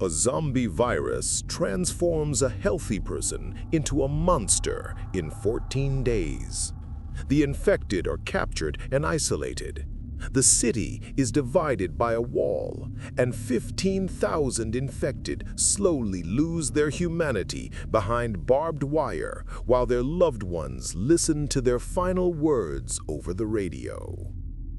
A zombie virus transforms a healthy person into a monster in 14 days. The infected are captured and isolated. The city is divided by a wall, and 15,000 infected slowly lose their humanity behind barbed wire while their loved ones listen to their final words over the radio.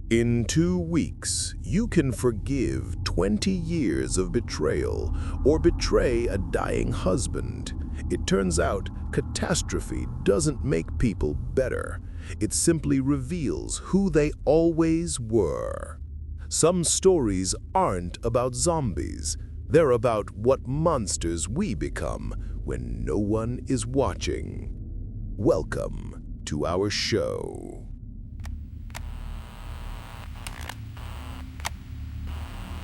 In 2 weeks, you can forgive 20 years of betrayal or betray a dying husband. It turns out catastrophe doesn't make people better. It simply reveals who they always were. Some stories aren't about zombies. They're about what monsters we become when no one is watching. Welcome to our show.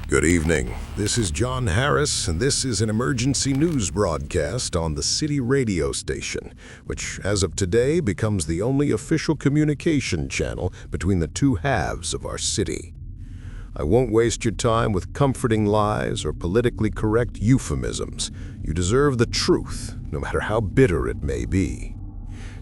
Good evening. This is John Harris, and this is an emergency news broadcast on the city radio station, which, as of today, becomes the only official communication channel between the two halves of our city. I won't waste your time with comforting lies or politically correct euphemisms. You deserve the truth, no matter how bitter it may be.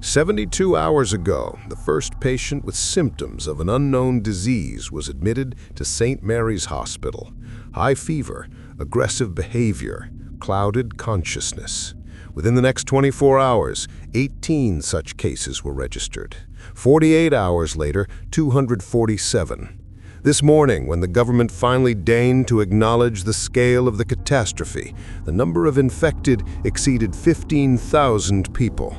72 hours ago, the first patient with symptoms of an unknown disease was admitted to St. Mary's Hospital. High fever, aggressive behavior, clouded consciousness. Within the next 24 hours, 18 such cases were registered. 48 hours later, 247. This morning, when the government finally deigned to acknowledge the scale of the catastrophe, the number of infected exceeded 15,000 people.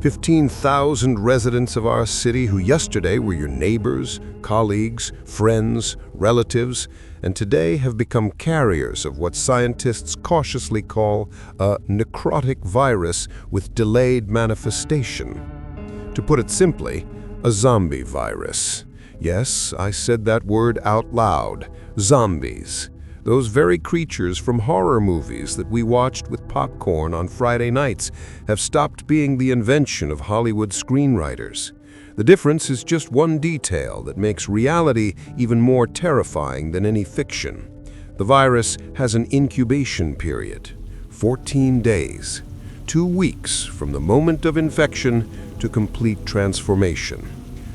15,000 residents of our city who yesterday were your neighbors, colleagues, friends, relatives, and today have become carriers of what scientists cautiously call a necrotic virus with delayed manifestation. To put it simply, a zombie virus. Yes, I said that word out loud. Zombies. Those very creatures from horror movies that we watched with popcorn on Friday nights have stopped being the invention of Hollywood screenwriters. The difference is just one detail that makes reality even more terrifying than any fiction. The virus has an incubation period, 14 days, 2 weeks from the moment of infection to complete transformation.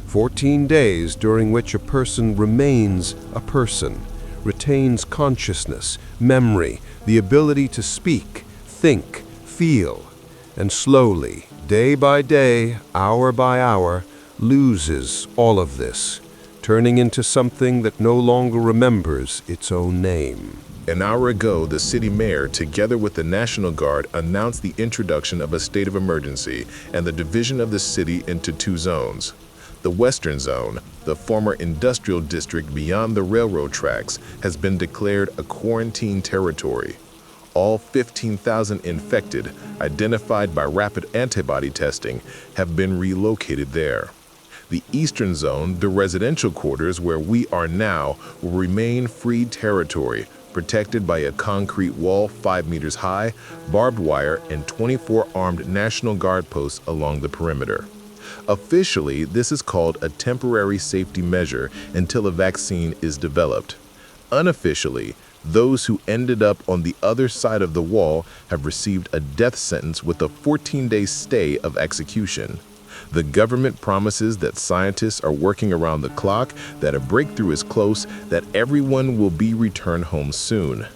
14 days during which a person remains a person, retains consciousness, memory, the ability to speak, think, feel, and slowly, day by day, hour by hour, loses all of this, turning into something that no longer remembers its own name. An hour ago, the city mayor, together with the National Guard, announced the introduction of a state of emergency and the division of the city into 2 zones. The Western Zone, the former industrial district beyond the railroad tracks, has been declared a quarantine territory. All 15,000 infected, identified by rapid antibody testing, have been relocated there. The Eastern Zone, the residential quarters where we are now, will remain free territory, protected by a concrete wall 5 meters high, barbed wire, and 24 armed National Guard posts along the perimeter. Officially, this is called a temporary safety measure until a vaccine is developed. Unofficially, those who ended up on the other side of the wall have received a death sentence with a 14-day stay of execution. The government promises that scientists are working around the clock, that a breakthrough is close, that everyone will be returned home soon.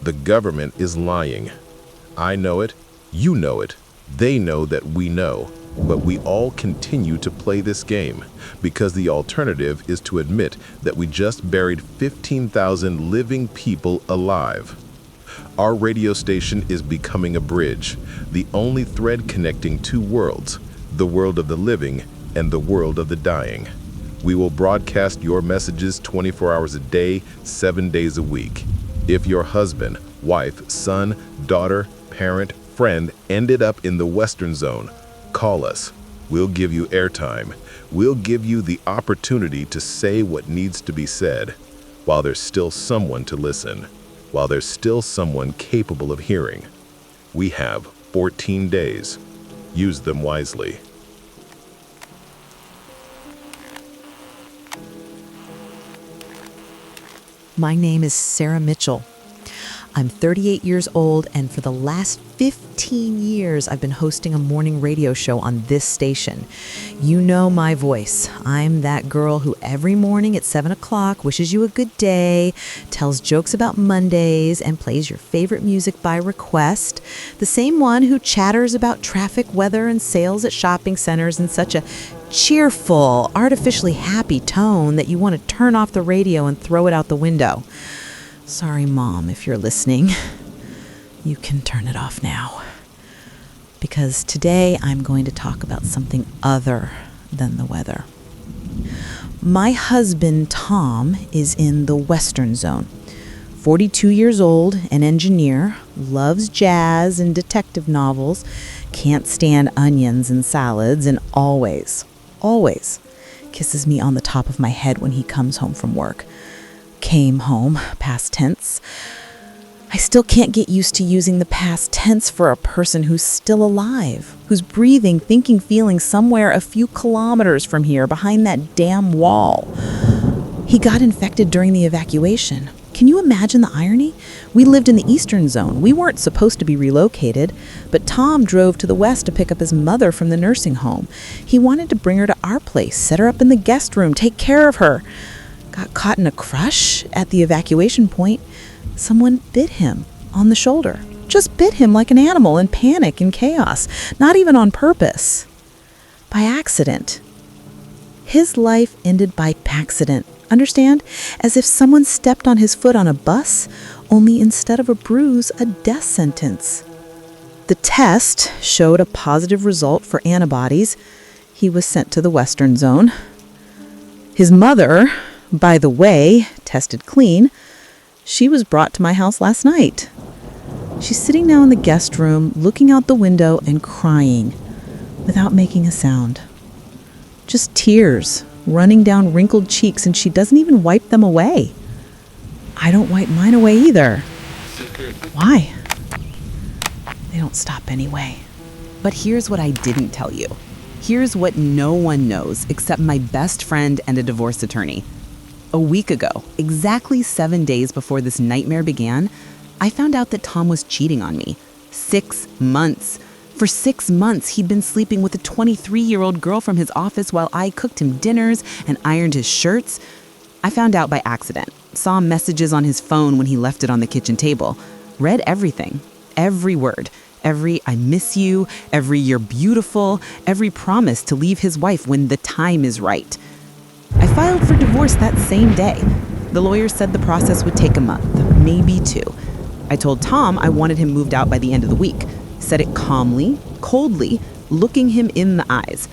The government is lying. I know it, you know it, they know that we know. But we all continue to play this game because the alternative is to admit that we just buried 15,000 living people alive. Our radio station is becoming a bridge, the only thread connecting 2 worlds, the world of the living and the world of the dying. We will broadcast your messages 24 hours a day, 7 days a week. If your husband, wife, son, daughter, parent, friend ended up in the Western Zone, call us. We'll give you airtime. We'll give you the opportunity to say what needs to be said, while there's still someone to listen, while there's still someone capable of hearing. We have 14 days. Use them wisely. My name is Sarah Mitchell. I'm 38 years old, and for the last 15 years, I've been hosting a morning radio show on this station. You know my voice. I'm that girl who every morning at 7 o'clock wishes you a good day, tells jokes about Mondays, and plays your favorite music by request. The same one who chatters about traffic, weather, and sales at shopping centers in such a cheerful, artificially happy tone that you want to turn off the radio and throw it out the window. Sorry, Mom, if you're listening. You can turn it off now. Because today I'm going to talk about something other than the weather. My husband, Tom, is in the Western Zone. 42 years old, an engineer, loves jazz and detective novels, can't stand onions and salads, and always kisses me on the top of my head when he comes home from work. Came home, past tense. I still can't get used to using the past tense for a person who's still alive, who's breathing, thinking, feeling somewhere a few kilometers from here behind that damn wall. He got infected during the evacuation. Can you imagine the irony? We lived in the Eastern Zone. We weren't supposed to be relocated, but Tom drove to the west to pick up his mother from the nursing home. He wanted to bring her to our place, set her up in the guest room, take care of her. Got caught in a crush at the evacuation point. Someone bit him on the shoulder. Just bit him like an animal in panic and chaos, not even on purpose. By accident. His life ended by accident. Understand? As if someone stepped on his foot on a bus, only instead of a bruise, a death sentence. The test showed a positive result for antibodies. He was sent to the Western Zone. His mother, by the way, tested clean. She was brought to my house last night. She's sitting now in the guest room, looking out the window and crying without making a sound. Just tears running down wrinkled cheeks, and she doesn't even wipe them away. I don't wipe mine away either. Why? They don't stop anyway. But here's what I didn't tell you. Here's what no one knows except my best friend and a divorce attorney. A week ago, exactly 7 days before this nightmare began, I found out that Tom was cheating on me. 6 months. For 6 months, he'd been sleeping with a 23-year-old girl from his office while I cooked him dinners and ironed his shirts. I found out by accident. Saw messages on his phone when he left it on the kitchen table. Read everything. Every word. Every "I miss you," every "you're beautiful," every promise to leave his wife when the time is right. I filed for divorce that same day. The lawyer said the process would take a month, maybe 2. I told Tom I wanted him moved out by the end of the week. Said it calmly, coldly, looking him in the eyes.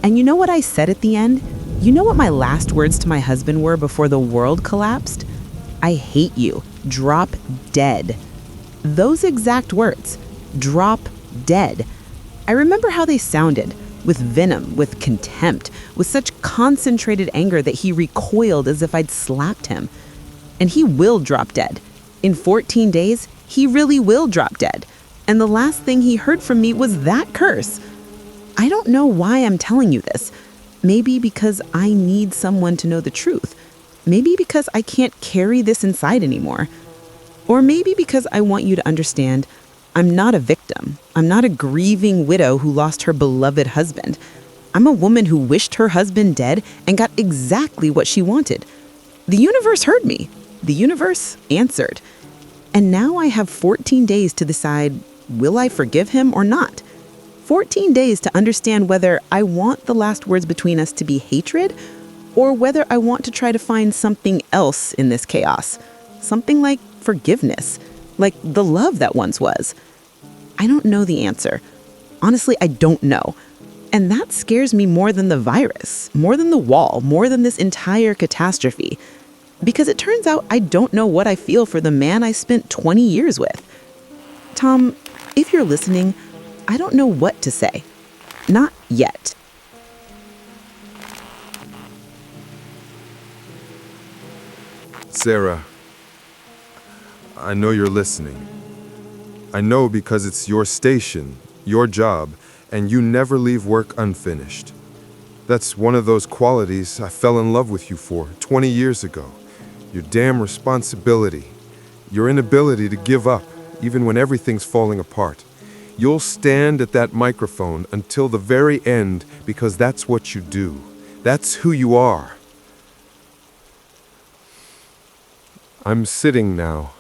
And you know what I said at the end? You know what my last words to my husband were before the world collapsed? I hate you. Drop dead. Those exact words. Drop dead. I remember how they sounded. With venom, with contempt, with such concentrated anger that he recoiled as if I'd slapped him. And he will drop dead. In 14 days, he really will drop dead. And the last thing he heard from me was that curse. I don't know why I'm telling you this. Maybe because I need someone to know the truth. Maybe because I can't carry this inside anymore. Or maybe because I want you to understand I'm not a victim. I'm not a grieving widow who lost her beloved husband. I'm a woman who wished her husband dead and got exactly what she wanted. The universe heard me. The universe answered. And now I have 14 days to decide, will I forgive him or not? 14 days to understand whether I want the last words between us to be hatred or whether I want to try to find something else in this chaos. Something like forgiveness, like the love that once was. I don't know the answer. Honestly, I don't know. And that scares me more than the virus, more than the wall, more than this entire catastrophe. Because it turns out I don't know what I feel for the man I spent 20 years with. Tom, if you're listening, I don't know what to say. Not yet. Sarah, I know you're listening. I know because it's your station, your job, and you never leave work unfinished. That's one of those qualities I fell in love with you for 20 years ago. Your damn responsibility, Your inability to give up, even when everything's falling apart. You'll stand at that microphone until the very end because that's what you do. That's who you are. I'm sitting now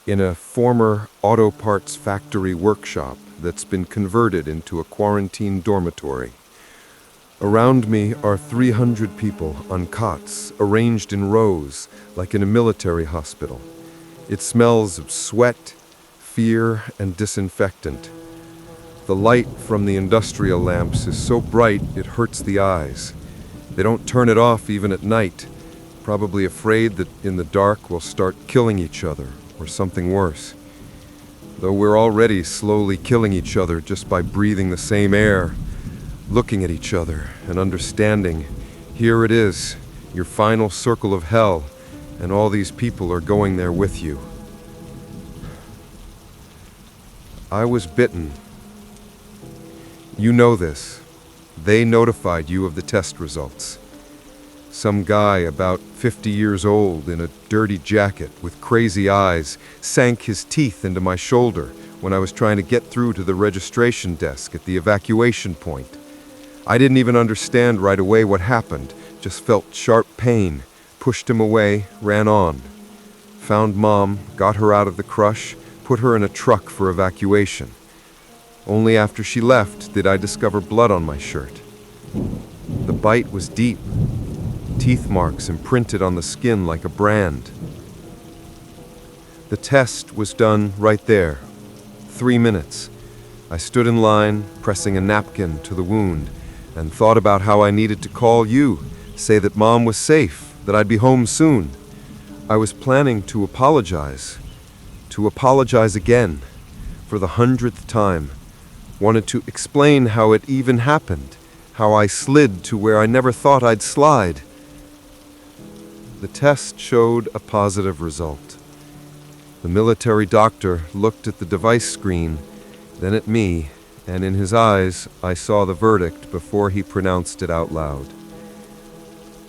in a former auto parts factory workshop that's been converted into a quarantine dormitory. Around me are 300 people on cots, arranged in rows, like in a military hospital. It smells of sweat, fear, and disinfectant. The light from the industrial lamps is so bright it hurts the eyes. They don't turn it off even at night, probably afraid that in the dark we'll start killing each other, or something worse. Though we're already slowly killing each other just by breathing the same air, looking at each other and understanding, here it is, your final circle of hell, and all these people are going there with you. I was bitten. You know this. They notified you of the test results. Some guy about 50 years old in a dirty jacket with crazy eyes sank his teeth into my shoulder when I was trying to get through to the registration desk at the evacuation point. I didn't even understand right away what happened, just felt sharp pain, pushed him away, ran on. Found Mom, got her out of the crush, put her in a truck for evacuation. Only after she left did I discover blood on my shirt. The bite was deep, teeth marks imprinted on the skin like a brand. The test was done right there. 3 minutes. I stood in line, pressing a napkin to the wound, and thought about how I needed to call you, say that Mom was safe, that I'd be home soon. I was planning to apologize again, for the 100th time. Wanted to explain how it even happened, how I slid to where I never thought I'd slide. The test showed a positive result. The military doctor looked at the device screen, then at me, and in his eyes I saw the verdict before he pronounced it out loud.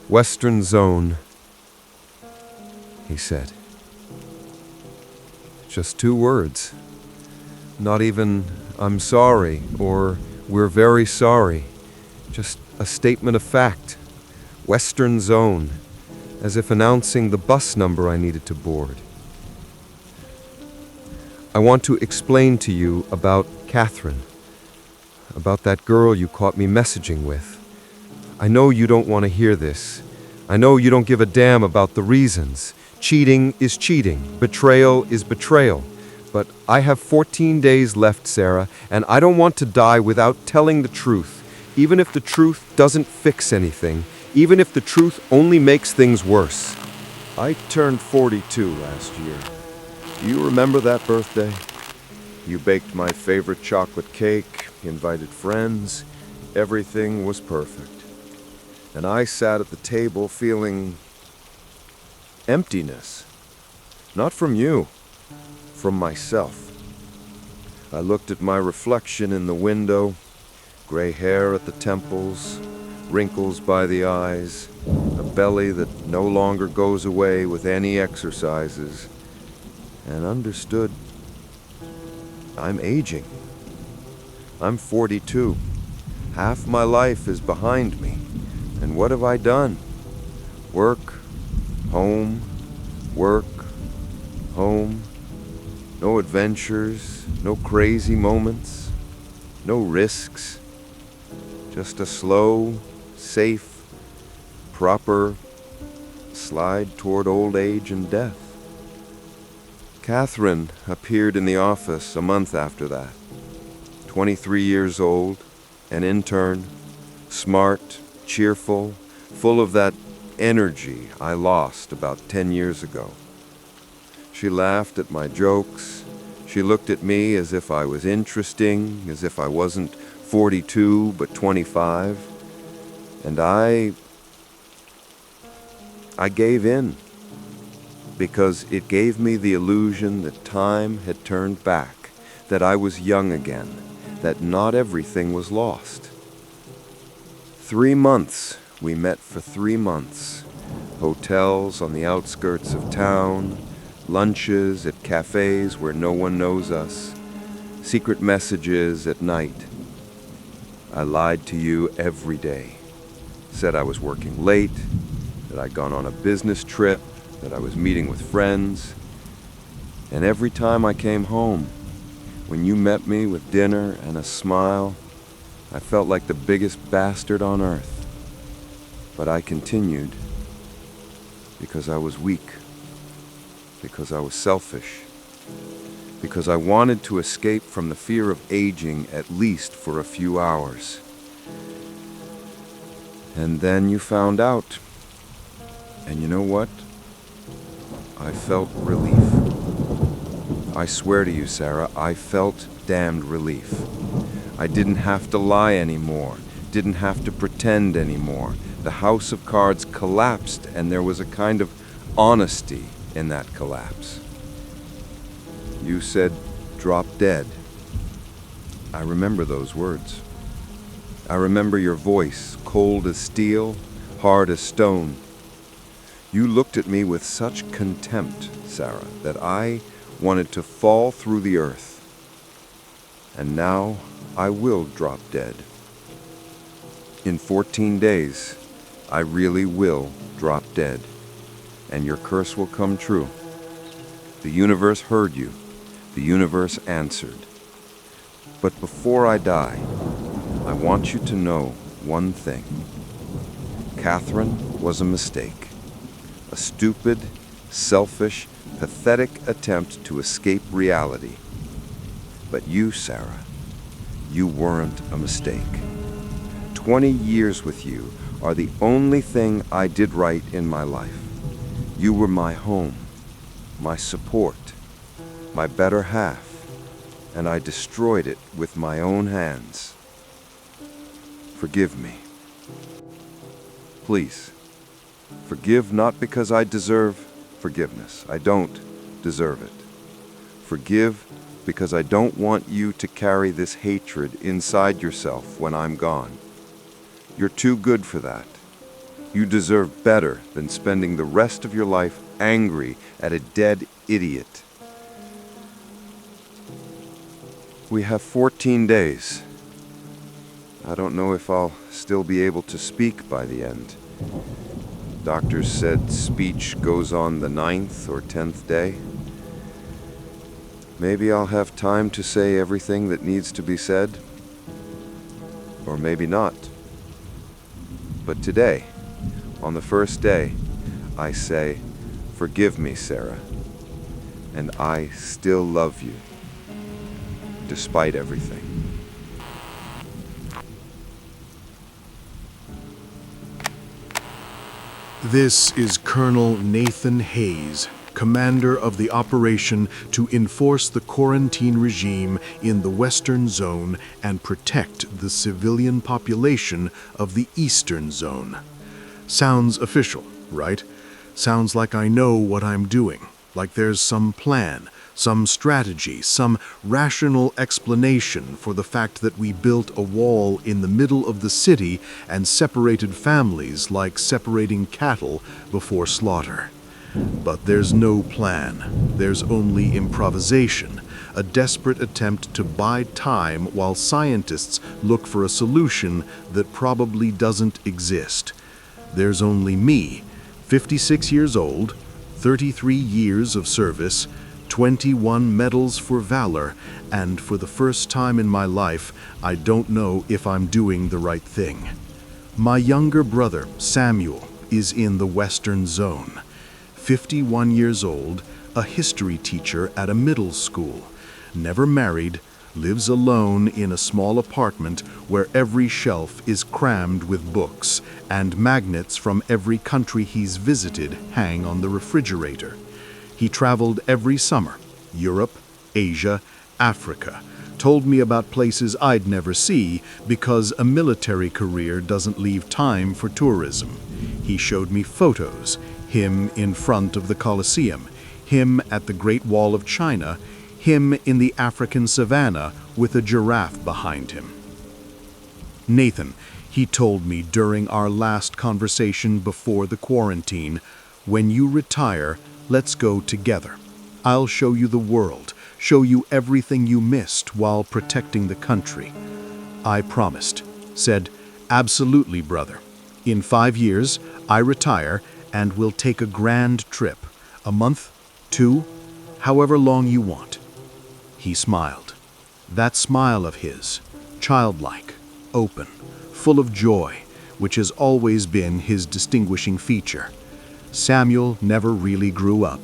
Western Zone, he said. Just 2 words. Not even, I'm sorry, or we're very sorry. Just a statement of fact. Western Zone, as if announcing the bus number I needed to board. I want to explain to you about Catherine, about that girl you caught me messaging with. I know you don't want to hear this. I know you don't give a damn about the reasons. Cheating is cheating. Betrayal is betrayal. But I have 14 days left, Sarah, and I don't want to die without telling the truth, even if the truth doesn't fix anything, even if the truth only makes things worse. I turned 42 last year. Do you remember that birthday? You baked my favorite chocolate cake, invited friends. Everything was perfect. And I sat at the table feeling emptiness. Not from you, from myself. I looked at my reflection in the window, gray hair at the temples, wrinkles by the eyes, a belly that no longer goes away with any exercises, and understood I'm aging. I'm 42. Half my life is behind me. And what have I done? Work, home, work, home. No adventures, no crazy moments, no risks. Just a slow, safe, proper slide toward old age and death. Catherine appeared in the office a month after that. 23 years old, an intern, smart, cheerful, full of that energy I lost about 10 years ago. She laughed at my jokes. She looked at me as if I was interesting, as if I wasn't 42 but 25. And I gave in, because it gave me the illusion that time had turned back, that I was young again, that not everything was lost. 3 months, we met for 3 months. Hotels on the outskirts of town, lunches at cafes where no one knows us, secret messages at night. I lied to you every day. Said I was working late, that I'd gone on a business trip, that I was meeting with friends. And every time I came home, when you met me with dinner and a smile, I felt like the biggest bastard on earth. But I continued because I was weak, because I was selfish, because I wanted to escape from the fear of aging at least for a few hours. And then you found out. And you know what? I felt relief. I swear to you, Sarah, I felt damned relief. I didn't have to lie anymore, didn't have to pretend anymore. The house of cards collapsed, and there was a kind of honesty in that collapse. You said, "Drop dead." I remember those words. I remember your voice, cold as steel, hard as stone. You looked at me with such contempt, Sarah, that I wanted to fall through the earth. And now I will drop dead. In 14 days, I really will drop dead, and your curse will come true. The universe heard you. The universe answered. But before I die, I want you to know one thing. Catherine was a mistake. A stupid, selfish, pathetic attempt to escape reality. But you, Sarah, you weren't a mistake. 20 years with you are the only thing I did right in my life. You were my home, my support, my better half, and I destroyed it with my own hands. Forgive me. Please. Forgive not because I deserve forgiveness. I don't deserve it. Forgive because I don't want you to carry this hatred inside yourself when I'm gone. You're too good for that. You deserve better than spending the rest of your life angry at a dead idiot. We have 14 days. I don't know if I'll still be able to speak by the end. Doctors said speech goes on the 9th or 10th day. Maybe I'll have time to say everything that needs to be said. Or maybe not. But today, on the first day, I say, forgive me, Sarah. And I still love you, despite everything. This is Colonel Nathan Hayes, commander of the operation to enforce the quarantine regime in the Western Zone and protect the civilian population of the Eastern Zone. Sounds official, right? Sounds like I know what I'm doing, like there's some plan, some strategy, some rational explanation for the fact that we built a wall in the middle of the city and separated families like separating cattle before slaughter. But there's no plan. There's only improvisation, a desperate attempt to buy time while scientists look for a solution that probably doesn't exist. There's only me, 56 years old, 33 years of service, 21 medals for valor, and for the first time in my life, I don't know if I'm doing the right thing. My younger brother, Samuel, is in the Western Zone. 51 years old, a history teacher at a middle school, never married, lives alone in a small apartment where every shelf is crammed with books, and magnets from every country he's visited hang on the refrigerator. He traveled every summer, Europe, Asia, Africa, told me about places I'd never see because a military career doesn't leave time for tourism. He showed me photos, him in front of the Colosseum, him at the Great Wall of China, him in the African savannah with a giraffe behind him. Nathan, he told me during our last conversation before the quarantine, when you retire, let's go together. I'll show you the world, show you everything you missed while protecting the country. I promised, said, absolutely, brother. In 5 years, I retire and we'll take a grand trip. A month, 2, however long you want. He smiled. That smile of his, childlike, open, full of joy, which has always been his distinguishing feature. Samuel never really grew up.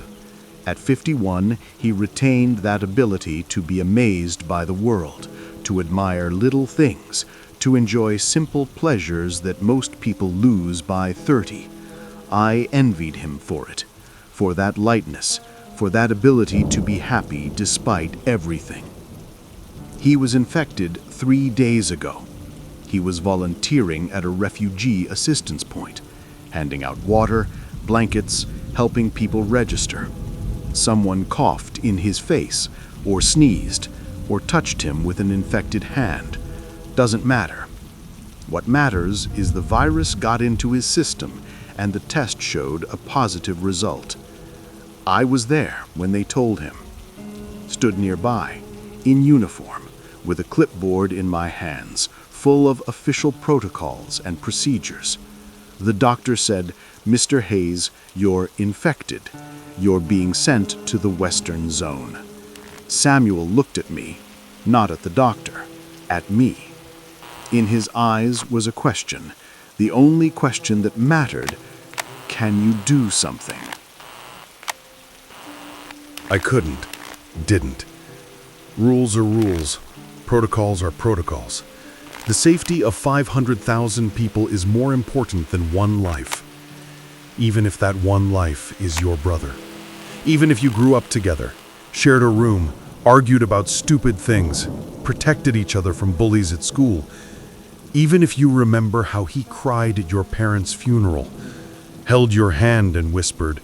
At 51, he retained that ability to be amazed by the world, to admire little things, to enjoy simple pleasures that most people lose by 30. I envied him for it, for that lightness, for that ability to be happy despite everything. He was infected 3 days ago. He was volunteering at a refugee assistance point, handing out water, blankets, helping people register. Someone coughed in his face, or sneezed, or touched him with an infected hand. Doesn't matter. What matters is the virus got into his system and the test showed a positive result. I was there when they told him. Stood nearby, in uniform, with a clipboard in my hands, full of official protocols and procedures. The doctor said, "Mr. Hayes, you're infected. You're being sent to the Western Zone." Samuel looked at me, not at the doctor, at me. In his eyes was a question, the only question that mattered. Can you do something? I couldn't, didn't. Rules are rules. Protocols are protocols. The safety of 500,000 people is more important than one life. Even if that one life is your brother. Even if you grew up together, shared a room, argued about stupid things, protected each other from bullies at school. Even if you remember how he cried at your parents' funeral, held your hand and whispered,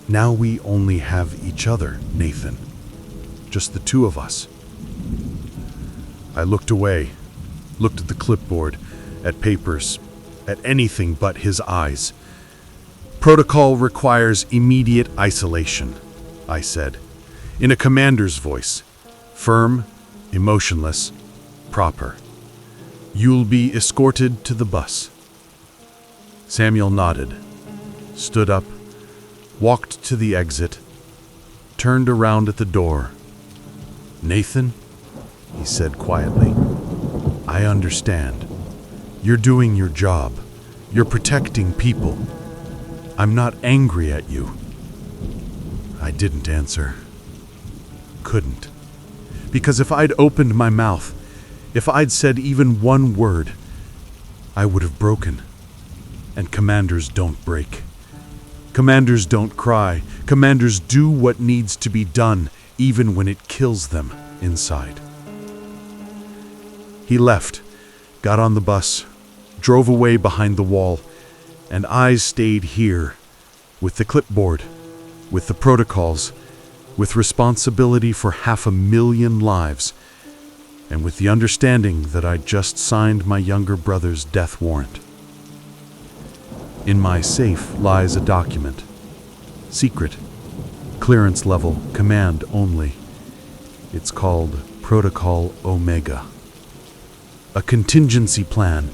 "Now we only have each other, Nathan. Just the two of us." I looked away, looked at the clipboard, at papers, at anything but his eyes. "Protocol requires immediate isolation," I said, in a commander's voice, firm, emotionless, proper. "You'll be escorted to the bus." Samuel nodded, stood up, walked to the exit, turned around at the door. "Nathan," he said quietly, "I understand. You're doing your job. You're protecting people. I'm not angry at you." I didn't answer. Couldn't. Because if I'd opened my mouth, if I'd said even one word, I would have broken. And commanders don't break. Commanders don't cry. Commanders do what needs to be done, even when it kills them inside. He left, got on the bus, drove away behind the wall, and I stayed here, with the clipboard, with the protocols, with responsibility for 500,000 lives, and with the understanding that I'd just signed my younger brother's death warrant. In my safe lies a document. Secret. Clearance level, command only. It's called Protocol Omega. A contingency plan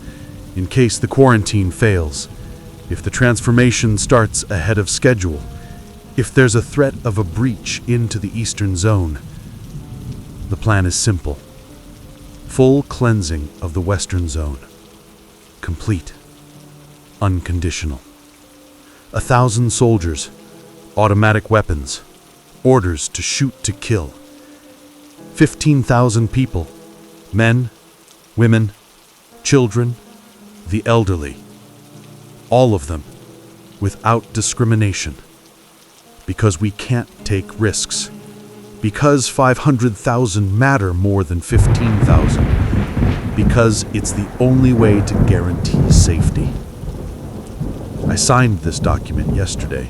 in case the quarantine fails, if the transformation starts ahead of schedule, if there's a threat of a breach into the Eastern Zone. The plan is simple. Full cleansing of the Western Zone. Complete. Unconditional. 1,000 soldiers, automatic weapons, orders to shoot to kill. 15,000 people, men, women, children, the elderly. All of them, without discrimination. Because we can't take risks. Because 500,000 matter more than 15,000. Because it's the only way to guarantee safety. I signed this document yesterday,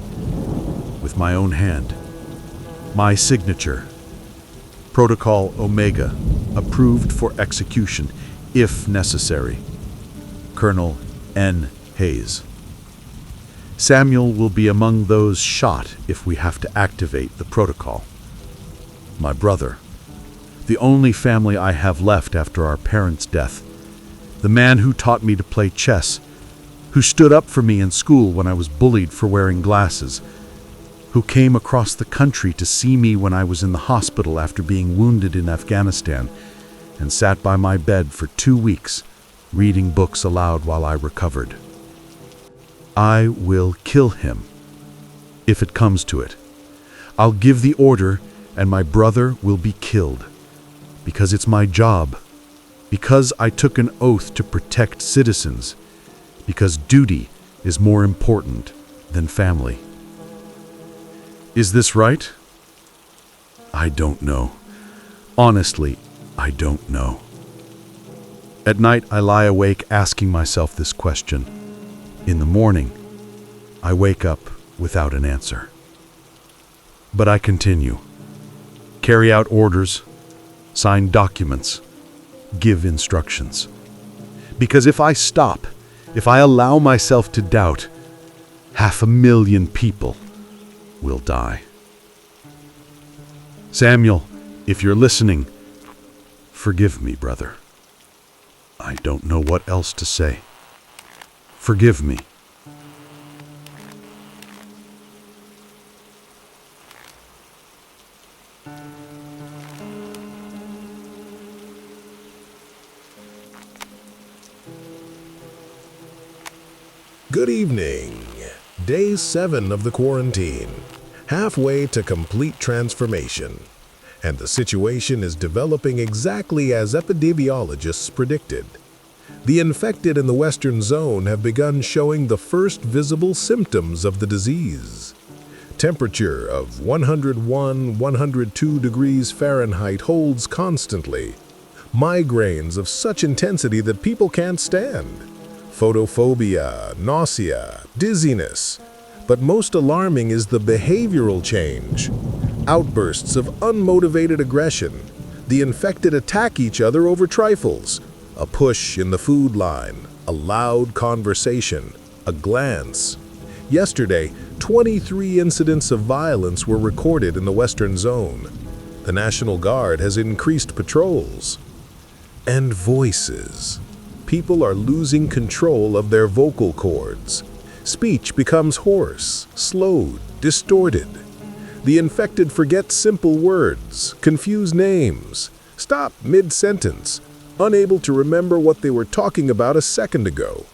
with my own hand. My signature. Protocol Omega, approved for execution, if necessary. Colonel N. Hayes. Samuel will be among those shot if we have to activate the protocol. My brother, the only family I have left after our parents' death, the man who taught me to play chess, who stood up for me in school when I was bullied for wearing glasses, who came across the country to see me when I was in the hospital after being wounded in Afghanistan, and sat by my bed for 2 weeks, reading books aloud while I recovered. I will kill him, if it comes to it. I'll give the order, and my brother will be killed, because it's my job, because I took an oath to protect citizens, because duty is more important than family. Is this right? I don't know. Honestly, I don't know. At night, I lie awake asking myself this question. In the morning, I wake up without an answer. But I continue. Carry out orders, sign documents, give instructions. Because if I stop, if I allow myself to doubt, 500,000 people will die. Samuel, if you're listening, forgive me, brother. I don't know what else to say. Forgive me. Good evening. Day 7 of the quarantine. Halfway to complete transformation. And the situation is developing exactly as epidemiologists predicted. The infected in the Western Zone have begun showing the first visible symptoms of the disease. Temperature of 101-102 degrees Fahrenheit holds constantly. Migraines of such intensity that people can't stand. Photophobia, nausea, dizziness. But most alarming is the behavioral change. Outbursts of unmotivated aggression. The infected attack each other over trifles. A push in the food line, a loud conversation, a glance. Yesterday, 23 incidents of violence were recorded in the Western Zone. The National Guard has increased patrols. And voices. People are losing control of their vocal cords. Speech becomes hoarse, slowed, distorted. The infected forget simple words, confuse names, stop mid-sentence, unable to remember what they were talking about a second ago.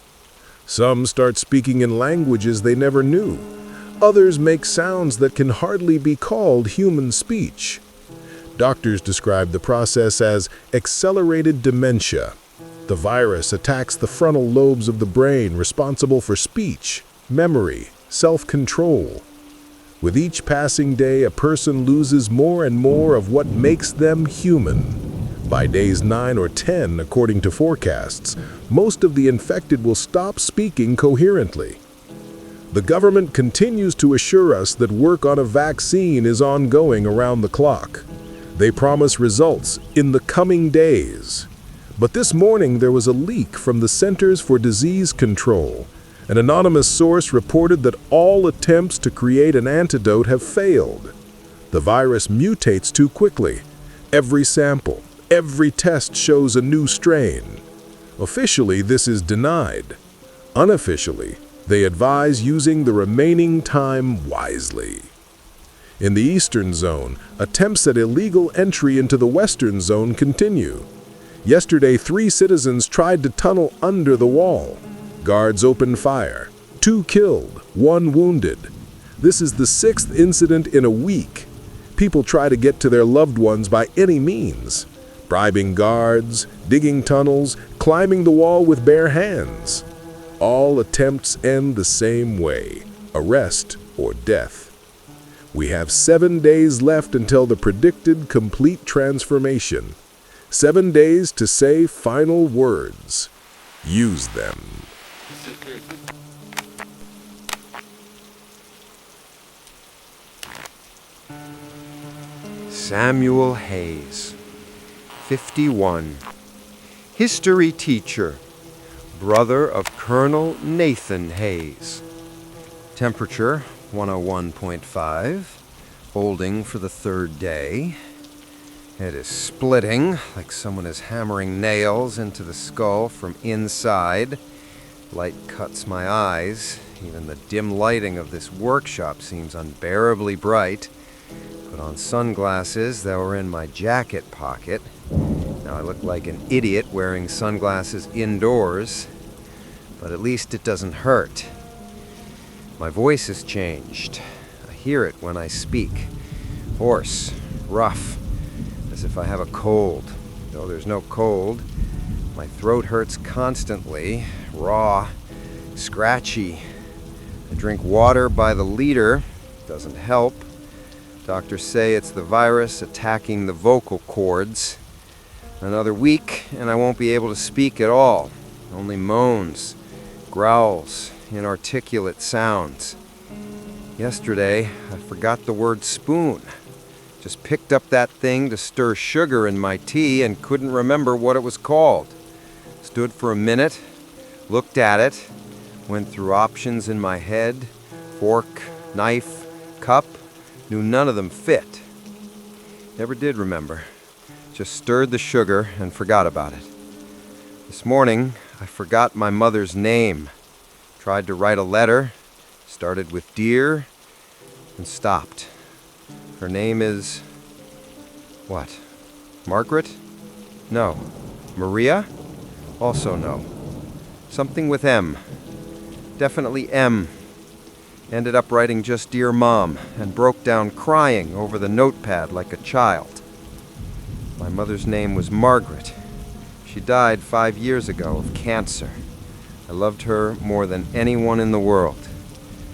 Some start speaking in languages they never knew. Others make sounds that can hardly be called human speech. Doctors describe the process as accelerated dementia. The virus attacks the frontal lobes of the brain responsible for speech, memory, self-control. With each passing day, a person loses more and more of what makes them human. By days 9 or 10, according to forecasts, most of the infected will stop speaking coherently. The government continues to assure us that work on a vaccine is ongoing around the clock. They promise results in the coming days. But this morning there was a leak from the Centers for Disease Control. An anonymous source reported that all attempts to create an antidote have failed. The virus mutates too quickly. Every sample, every test shows a new strain. Officially, this is denied. Unofficially, they advise using the remaining time wisely. In the Eastern Zone, attempts at illegal entry into the Western Zone continue. Yesterday, 3 citizens tried to tunnel under the wall. Guards opened fire. 2 killed, 1 wounded. This is the 6th incident in a week. People try to get to their loved ones by any means. Bribing guards, digging tunnels, climbing the wall with bare hands. All attempts end the same way, arrest or death. We have 7 days left until the predicted complete transformation. 7 days to say final words. Use them. Samuel Hayes, 51, history teacher, brother of Colonel Nathan Hayes. Temperature 101.5. Holding for the third day. Head is splitting like someone is hammering nails into the skull from inside. Light cuts my eyes. Even the dim lighting of this workshop seems unbearably bright. Put on sunglasses that were in my jacket pocket. Now I look like an idiot wearing sunglasses indoors, but at least it doesn't hurt. My voice has changed. I hear it when I speak. Hoarse, rough, as if I have a cold. Though there's no cold, my throat hurts constantly, raw, scratchy. I drink water by the liter. Doesn't help. Doctors say it's the virus attacking the vocal cords. Another week, and I won't be able to speak at all. Only moans, growls, inarticulate sounds. Yesterday, I forgot the word spoon. Just picked up that thing to stir sugar in my tea and couldn't remember what it was called. Stood for a minute, looked at it, went through options in my head, fork, knife, cup, knew none of them fit. Never did remember. Just stirred the sugar and forgot about it. This morning, I forgot my mother's name. Tried to write a letter, started with dear, and stopped. Her name is... what? Margaret? No. Maria? Also no. Something with M. Definitely M. Ended up writing just Dear Mom, and broke down crying over the notepad like a child. My mother's name was Margaret. She died 5 years ago of cancer. I loved her more than anyone in the world.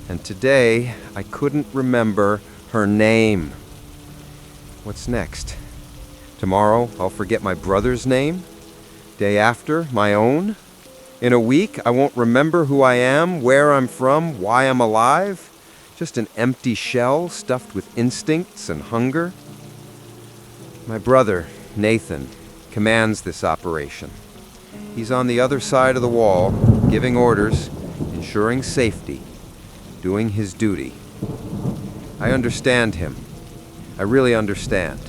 And today, I couldn't remember her name. What's next? Tomorrow, I'll forget my brother's name? Day after, my own? In a week, I won't remember who I am, where I'm from, why I'm alive? Just an empty shell stuffed with instincts and hunger? My brother, Nathan, commands this operation. He's on the other side of the wall, giving orders, ensuring safety, doing his duty. I understand him. I really understand.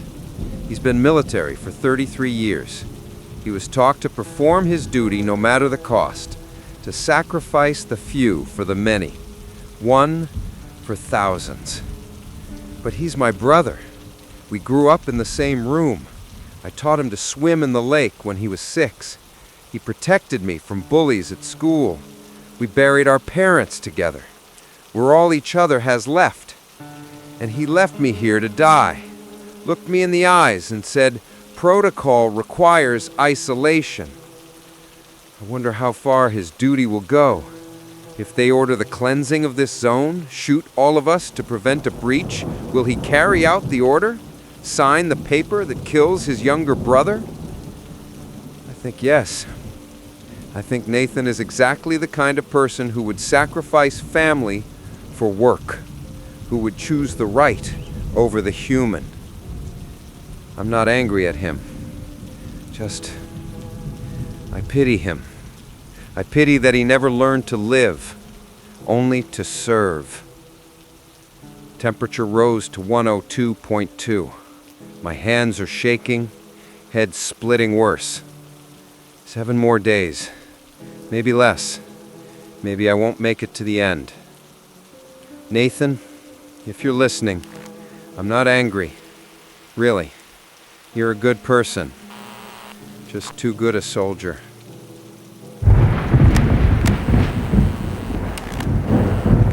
He's been military for 33 years. He was taught to perform his duty no matter the cost, to sacrifice the few for the many, one for thousands. But he's my brother. We grew up in the same room. I taught him to swim in the lake when he was 6. He protected me from bullies at school. We buried our parents together. We're all each other has left. And he left me here to die. Looked me in the eyes and said, "Protocol requires isolation." I wonder how far his duty will go. If they order the cleansing of this zone, shoot all of us to prevent a breach, will he carry out the order? Sign the paper that kills his younger brother? I think yes. I think Nathan is exactly the kind of person who would sacrifice family for work, who would choose the right over the human. I'm not angry at him. Just, I pity him. I pity that he never learned to live, only to serve. Temperature rose to 102.2. My hands are shaking, head splitting worse. 7 more days, maybe less. Maybe I won't make it to the end. Nathan, if you're listening, I'm not angry. Really. You're a good person. Just too good a soldier.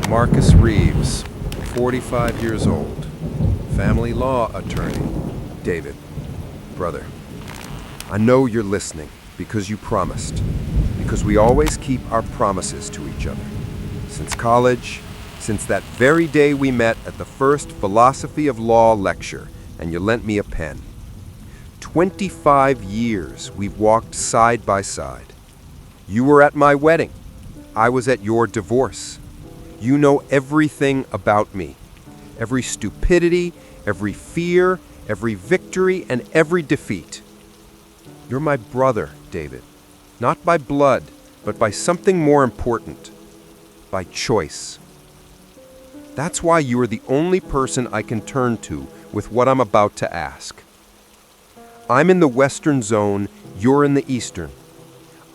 Marcus Reeves, 45 years old, family law attorney. David, brother, I know you're listening because you promised, because we always keep our promises to each other. Since college, since that very day we met at the first philosophy of law lecture, and you lent me a pen. 25 years we've walked side by side. You were at my wedding. I was at your divorce. You know everything about me. Every stupidity, every fear, every victory, and every defeat. You're my brother, David. Not by blood, but by something more important. By choice. That's why you are the only person I can turn to with what I'm about to ask. I'm in the Western Zone, you're in the Eastern.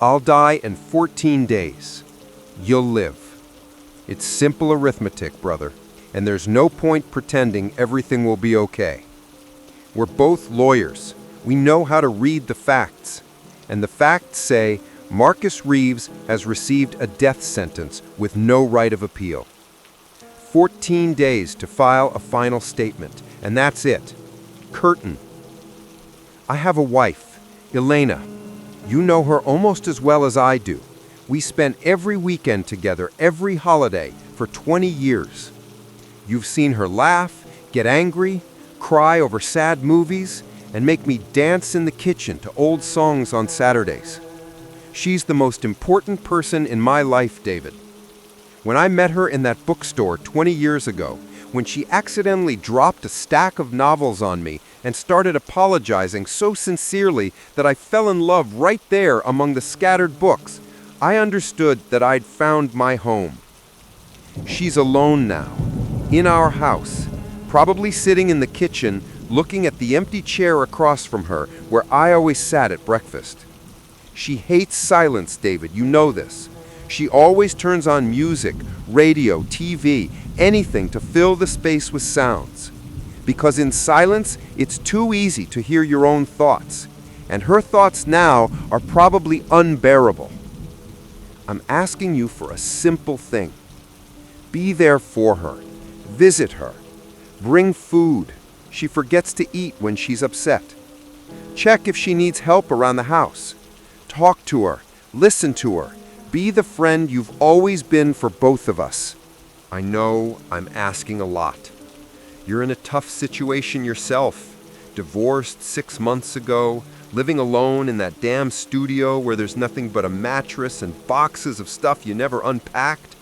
I'll die in 14 days. You'll live. It's simple arithmetic, brother, and there's no point pretending everything will be okay. We're both lawyers. We know how to read the facts. And the facts say Marcus Reeves has received a death sentence with no right of appeal. 14 days to file a final statement, and that's it. Curtain. I have a wife, Elena. You know her almost as well as I do. We spent every weekend together, every holiday, for 20 years. You've seen her laugh, get angry, cry over sad movies, and make me dance in the kitchen to old songs on Saturdays. She's the most important person in my life, David. When I met her in that bookstore 20 years ago, when she accidentally dropped a stack of novels on me and started apologizing so sincerely that I fell in love right there among the scattered books, I understood that I'd found my home. She's alone now, in our house, probably sitting in the kitchen looking at the empty chair across from her where I always sat at breakfast. She hates silence, David, you know this. She always turns on music, radio, TV, anything to fill the space with sounds. Because in silence, it's too easy to hear your own thoughts. And her thoughts now are probably unbearable. I'm asking you for a simple thing. Be there for her. Visit her. Bring food. She forgets to eat when she's upset. Check if she needs help around the house. Talk to her. Listen to her. Be the friend you've always been for both of us. I know I'm asking a lot. You're in a tough situation yourself. Divorced 6 months ago, living alone in that damn studio where there's nothing but a mattress and boxes of stuff you never unpacked.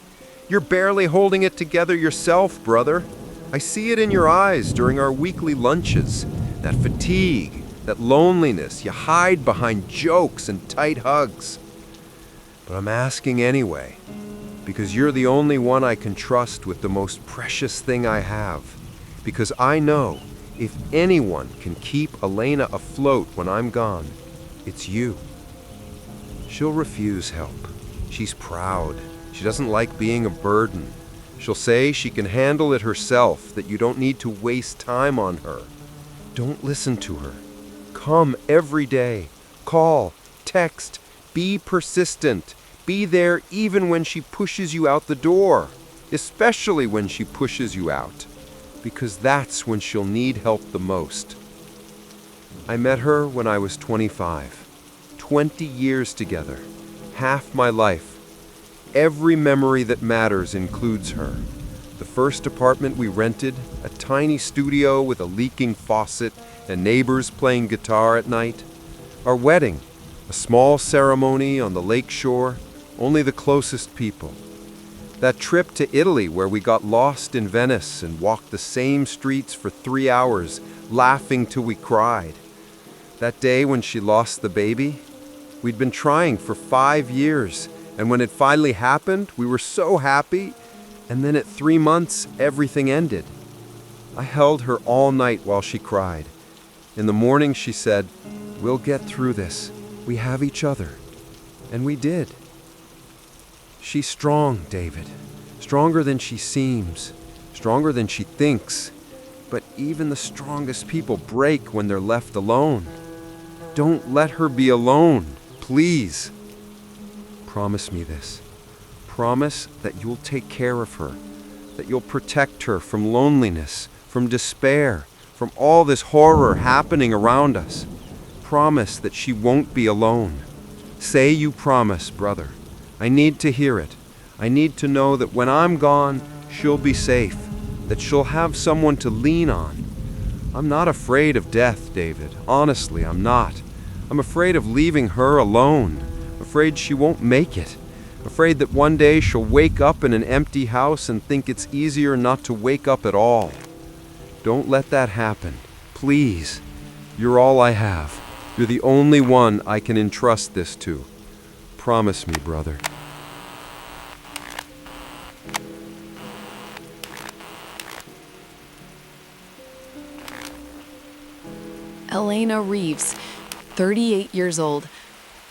You're barely holding it together yourself, brother. I see it in your eyes during our weekly lunches. That fatigue, that loneliness, you hide behind jokes and tight hugs. But I'm asking anyway, because you're the only one I can trust with the most precious thing I have. Because I know if anyone can keep Elena afloat when I'm gone, it's you. She'll refuse help. She's proud. She doesn't like being a burden. She'll say she can handle it herself, that you don't need to waste time on her. Don't listen to her. Come every day. Call, text, be persistent. Be there even when she pushes you out the door, especially when she pushes you out, because that's when she'll need help the most. I met her when I was 25. 20 years together. Half my life. Every memory that matters includes her. The first apartment we rented, a tiny studio with a leaking faucet and neighbors playing guitar at night. Our wedding, a small ceremony on the lake shore, only the closest people. That trip to Italy where we got lost in Venice and walked the same streets for 3 hours, laughing till we cried. That day when she lost the baby, we'd been trying for 5 years, and when it finally happened, we were so happy, and then at 3 months, everything ended. I held her all night while she cried. In the morning, she said, "We'll get through this. We have each other." And we did. She's strong, David. Stronger than she seems. Stronger than she thinks. But even the strongest people break when they're left alone. Don't let her be alone, please. Promise me this. Promise that you'll take care of her, that you'll protect her from loneliness, from despair, from all this horror happening around us. Promise that she won't be alone. Say you promise, brother. I need to hear it. I need to know that when I'm gone, she'll be safe, that she'll have someone to lean on. I'm not afraid of death, David. Honestly, I'm not. I'm afraid of leaving her alone. Afraid she won't make it. Afraid that one day she'll wake up in an empty house and think it's easier not to wake up at all. Don't let that happen. Please. You're all I have. You're the only one I can entrust this to. Promise me, brother. Elena Reeves, 38 years old,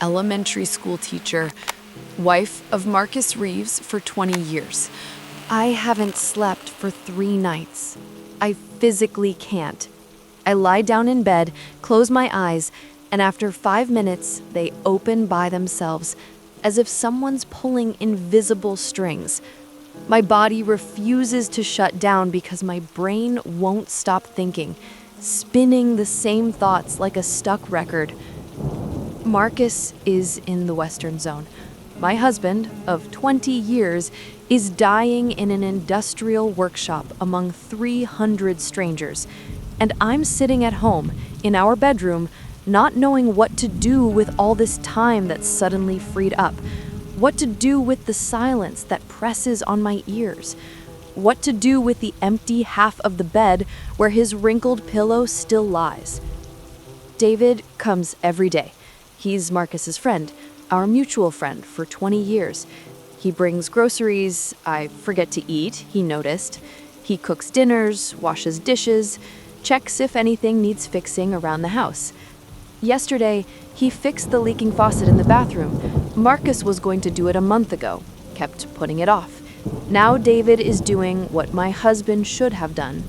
elementary school teacher, wife of Marcus Reeves for 20 years. I haven't slept for 3 nights. I physically can't. I lie down in bed, close my eyes, and after 5 minutes, they open by themselves, as if someone's pulling invisible strings. My body refuses to shut down because my brain won't stop thinking, spinning the same thoughts like a stuck record. Marcus is in the Western Zone. My husband, of 20 years, is dying in an industrial workshop among 300 strangers, and I'm sitting at home, in our bedroom, not knowing what to do with all this time that's suddenly freed up, what to do with the silence that presses on my ears, what to do with the empty half of the bed where his wrinkled pillow still lies. David comes every day. He's Marcus's friend, our mutual friend for 20 years. He brings groceries I forget to eat, he noticed. He cooks dinners, washes dishes, checks if anything needs fixing around the house. Yesterday, he fixed the leaking faucet in the bathroom. Marcus was going to do it a month ago, kept putting it off. Now David is doing what my husband should have done.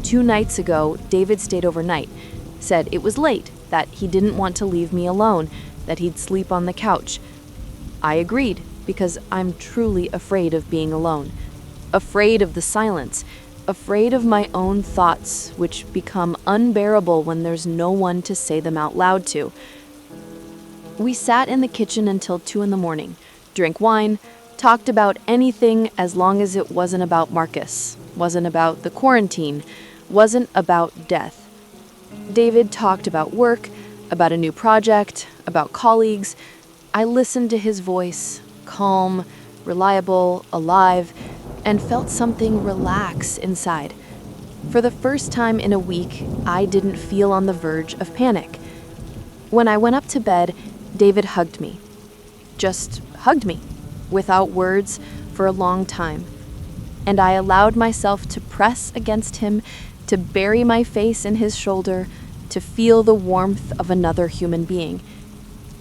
2 nights ago, David stayed overnight, said it was late, that he didn't want to leave me alone, that he'd sleep on the couch. I agreed, because I'm truly afraid of being alone, afraid of the silence, afraid of my own thoughts, which become unbearable when there's no one to say them out loud to. We sat in the kitchen until 2 a.m, drank wine, talked about anything as long as it wasn't about Marcus, wasn't about the quarantine, wasn't about death. David talked about work, about a new project, about colleagues. I listened to his voice, calm, reliable, alive, and felt something relax inside. For the first time in a week, I didn't feel on the verge of panic. When I went up to bed, David hugged me. Just hugged me, without words, for a long time. And I allowed myself to press against him, to bury my face in his shoulder, to feel the warmth of another human being.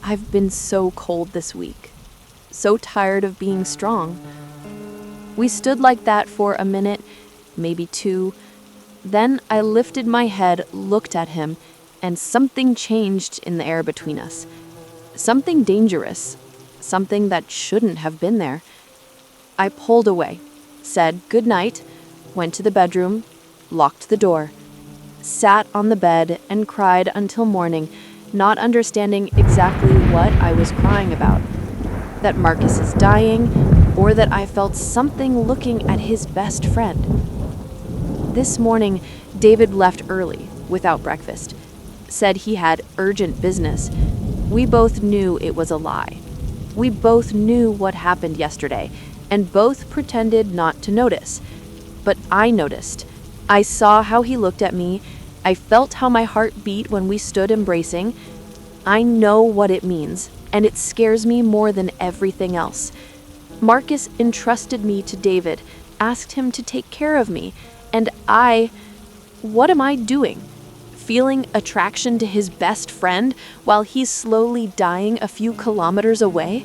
I've been so cold this week, so tired of being strong. We stood like that for a minute, maybe 2. Then I lifted my head, looked at him, and something changed in the air between us. Something dangerous, something that shouldn't have been there. I pulled away, said good night, went to the bedroom, locked the door, sat on the bed and cried until morning, not understanding exactly what I was crying about. That Marcus is dying, or that I felt something looking at his best friend. This morning, David left early, without breakfast. Said he had urgent business. We both knew it was a lie. We both knew what happened yesterday, and both pretended not to notice. But I noticed. I saw how he looked at me. I felt how my heart beat when we stood embracing. I know what it means, and it scares me more than everything else. Marcus entrusted me to David, asked him to take care of me, and what am I doing? Feeling attraction to his best friend while he's slowly dying a few kilometers away?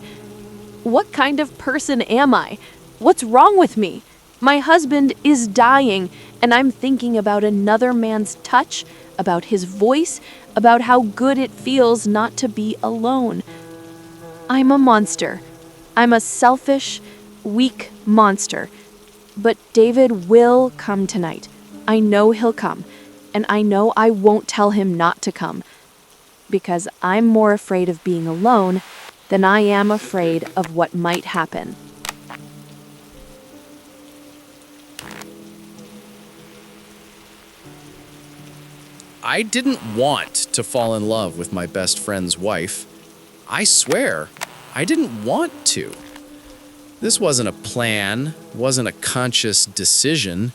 What kind of person am I? What's wrong with me? My husband is dying, and I'm thinking about another man's touch, about his voice, about how good it feels not to be alone. I'm a monster. I'm a selfish, weak monster. But David will come tonight. I know he'll come, and I know I won't tell him not to come, because I'm more afraid of being alone than I am afraid of what might happen. I didn't want to fall in love with my best friend's wife. I swear, I didn't want to. This wasn't a plan, wasn't a conscious decision.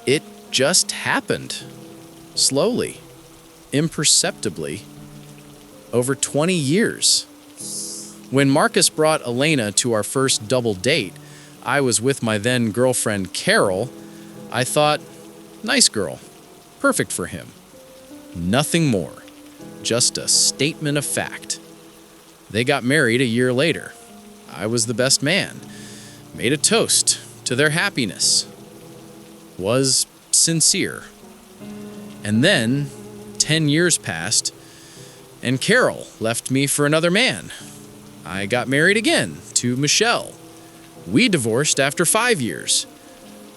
It just happened. Slowly, imperceptibly, over 20 years. When Marcus brought Elena to our first double date, I was with my then girlfriend Carol. I thought, nice girl, perfect for him. Nothing more. Just a statement of fact. They got married a year later. I was the best man. Made a toast to their happiness. Was sincere. And then 10 years passed, and Carol left me for another man. I got married again to Michelle. We divorced after 5 years.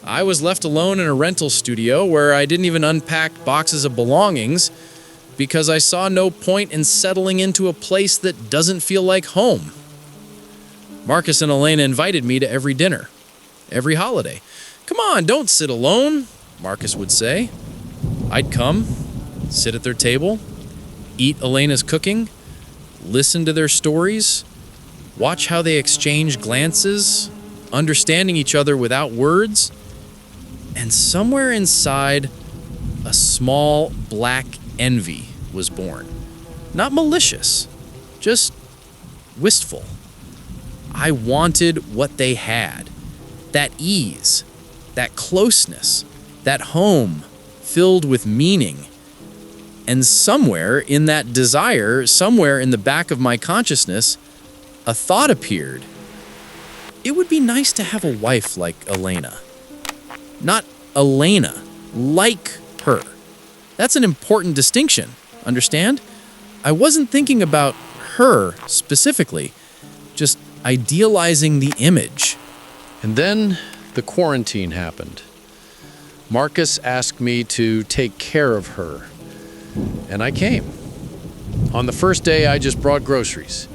I was left alone in a rental studio where I didn't even unpack boxes of belongings because I saw no point in settling into a place that doesn't feel like home. Marcus and Elena invited me to every dinner, every holiday. "Come on, don't sit alone," Marcus would say. I'd come, sit at their table, eat Elena's cooking, listen to their stories, watch how they exchange glances, understanding each other without words, and somewhere inside, a small black envy was born. Not malicious, just wistful. I wanted what they had, that ease, that closeness, that home filled with meaning. And somewhere in that desire, somewhere in the back of my consciousness, a thought appeared. It would be nice to have a wife like Elena. Not Elena, like her. That's an important distinction, understand? I wasn't thinking about her specifically, just idealizing the image. And then the quarantine happened. Marcus asked me to take care of her, and I came. On the first day, I just brought groceries.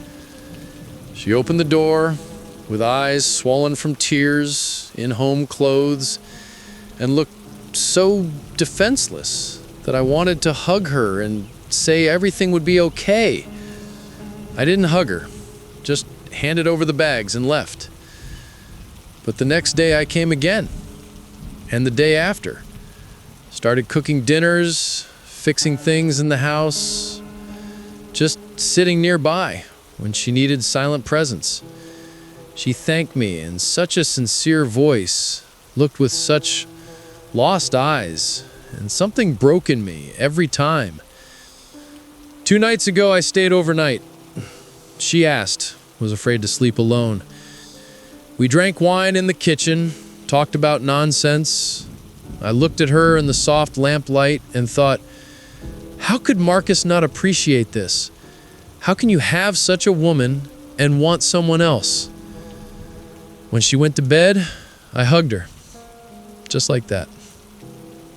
She opened the door with eyes swollen from tears, in home clothes, and looked so defenseless that I wanted to hug her and say everything would be okay. I didn't hug her, just handed over the bags and left. But the next day I came again, and the day after. Started cooking dinners, fixing things in the house, just sitting nearby when she needed silent presence. She thanked me in such a sincere voice, looked with such lost eyes, and something broke in me every time. 2 nights ago, I stayed overnight. She asked, was afraid to sleep alone. We drank wine in the kitchen, talked about nonsense. I looked at her in the soft lamplight and thought, how could Marcus not appreciate this? How can you have such a woman and want someone else? When she went to bed, I hugged her, just like that,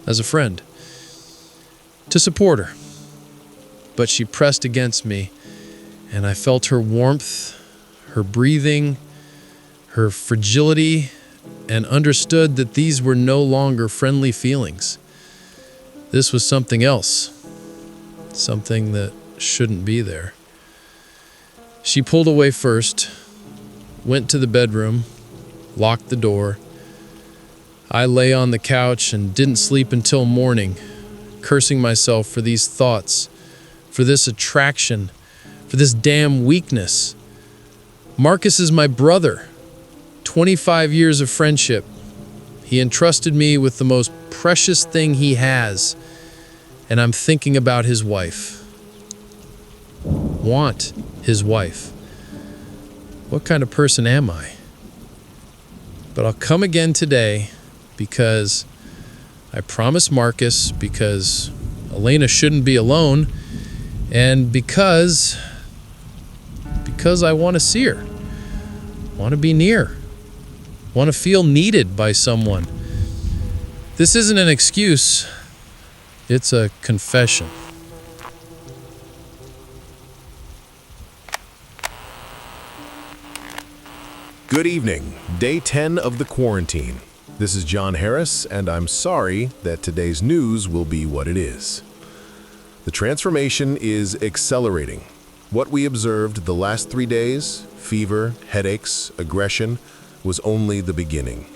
as a friend, to support her. But she pressed against me, and I felt her warmth, her breathing, her fragility, and understood that these were no longer friendly feelings. This was something else, something that shouldn't be there. She pulled away first, went to the bedroom, locked the door. I lay on the couch and didn't sleep until morning, cursing myself for these thoughts, for this attraction, for this damn weakness. Marcus is my brother. 25 years of friendship. He entrusted me with the most precious thing he has, and I'm thinking about his wife. Want his wife. What kind of person am I? But I'll come again today because I promised Marcus, because Elena shouldn't be alone, and because I want to see her, want to be near, want to feel needed by someone. This isn't an excuse, it's a confession. Good evening. Day 10 of the quarantine. This is John Harris, and I'm sorry that today's news will be what it is. The transformation is accelerating. What we observed the last 3 days, fever, headaches, aggression, was only the beginning.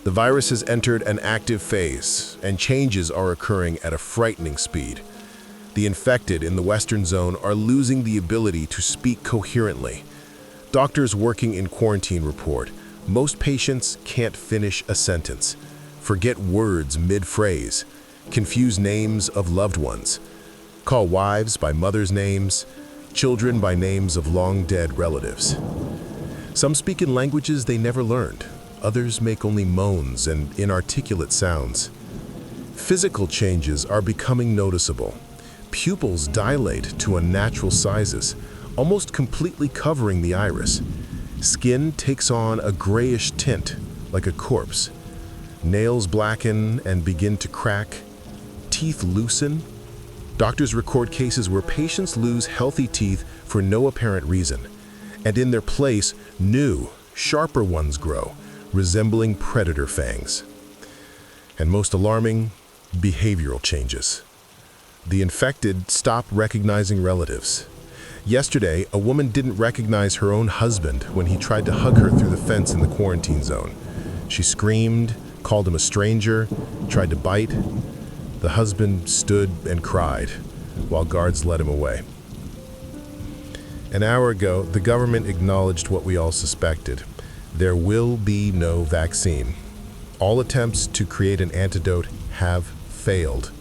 The virus has entered an active phase, and changes are occurring at a frightening speed. The infected in the Western Zone are losing the ability to speak coherently. Doctors working in quarantine report, most patients can't finish a sentence, forget words mid-phrase, confuse names of loved ones. call wives by mothers' names, children by names of long-dead relatives. Some speak in languages they never learned. Others make only moans and inarticulate sounds. Physical changes are becoming noticeable. Pupils dilate to unnatural sizes, almost completely covering the iris. Skin takes on a grayish tint, like a corpse. Nails blacken and begin to crack. Teeth loosen. Doctors record cases where patients lose healthy teeth for no apparent reason, and in their place, new, sharper ones grow, resembling predator fangs. And most alarming, behavioral changes. The infected stop recognizing relatives. Yesterday, a woman didn't recognize her own husband when he tried to hug her through the fence in the quarantine zone. She screamed, called him a stranger, tried to bite. The husband stood and cried, while guards led him away. An hour ago, the government acknowledged what we all suspected. There will be no vaccine. All attempts to create an antidote have failed.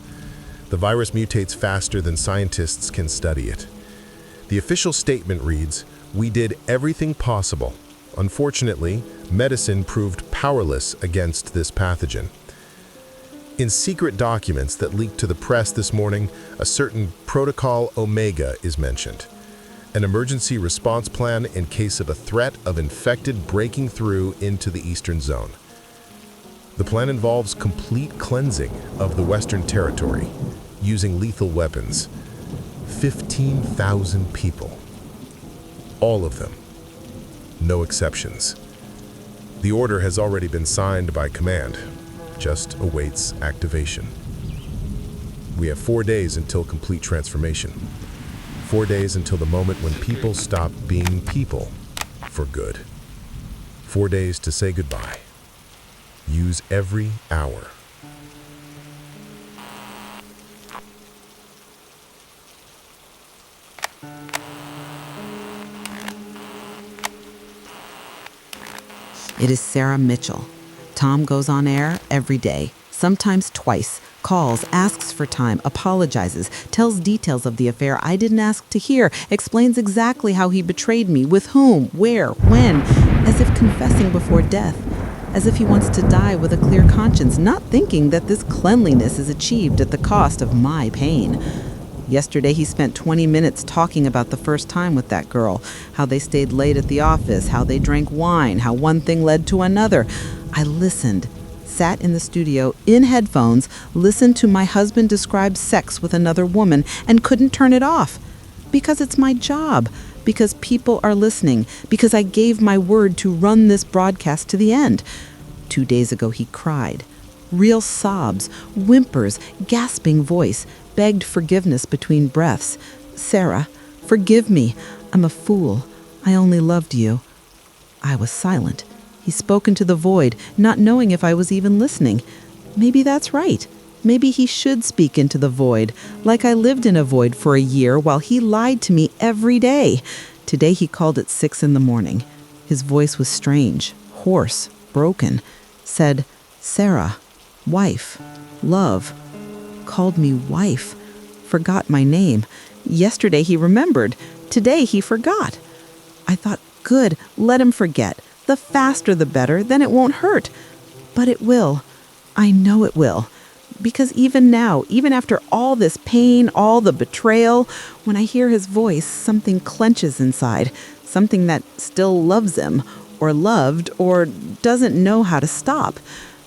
The virus mutates faster than scientists can study it. The official statement reads, "We did everything possible. Unfortunately, medicine proved powerless against this pathogen." In secret documents that leaked to the press this morning, a certain Protocol Omega is mentioned, an emergency response plan in case of a threat of infected breaking through into the eastern zone. The plan involves complete cleansing of the Western Territory, using lethal weapons. 15,000 people. All of them. No exceptions. The order has already been signed by command, just awaits activation. We have 4 days until complete transformation. 4 days until the moment when people stop being people for good. 4 days to say goodbye. Use every hour. It is Sarah Mitchell. Tom goes on air every day, sometimes twice, calls, asks for time, apologizes, tells details of the affair I didn't ask to hear, explains exactly how he betrayed me, with whom, where, when, as if confessing before death, as if he wants to die with a clear conscience, not thinking that this cleanliness is achieved at the cost of my pain. Yesterday, he spent 20 minutes talking about the first time with that girl, how they stayed late at the office, how they drank wine, how one thing led to another. I listened, sat in the studio in headphones, listened to my husband describe sex with another woman, and couldn't turn it off. Because it's my job, because people are listening, because I gave my word to run this broadcast to the end. 2 days ago, he cried. Real sobs, whimpers, gasping voice, begged forgiveness between breaths. "Sarah, forgive me. I'm a fool. I only loved you." I was silent. He spoke into the void, not knowing if I was even listening. Maybe that's right. Maybe he should speak into the void, like I lived in a void for a year while he lied to me every day. Today he called at 6 a.m. His voice was strange, hoarse, broken. Said, "Sarah, wife, love." Called me wife. Forgot my name. Yesterday he remembered. Today he forgot. I thought, good, let him forget. The faster the better, then it won't hurt. But it will. I know it will. Because even now, even after all this pain, all the betrayal, when I hear his voice, something clenches inside. Something that still loves him, or loved, or doesn't know how to stop.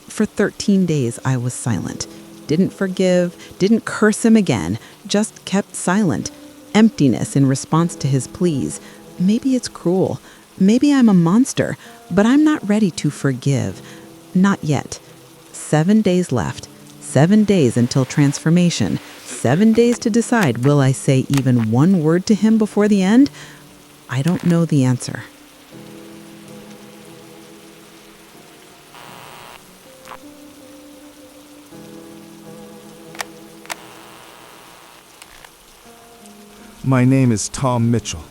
For 13 days I was silent. Didn't forgive, didn't curse him again, just kept silent. Emptiness in response to his pleas. Maybe it's cruel. Maybe I'm a monster, but I'm not ready to forgive. Not yet. 7 days left. 7 days until transformation. 7 days to decide, will I say even one word to him before the end? I don't know the answer. My name is Tom Mitchell.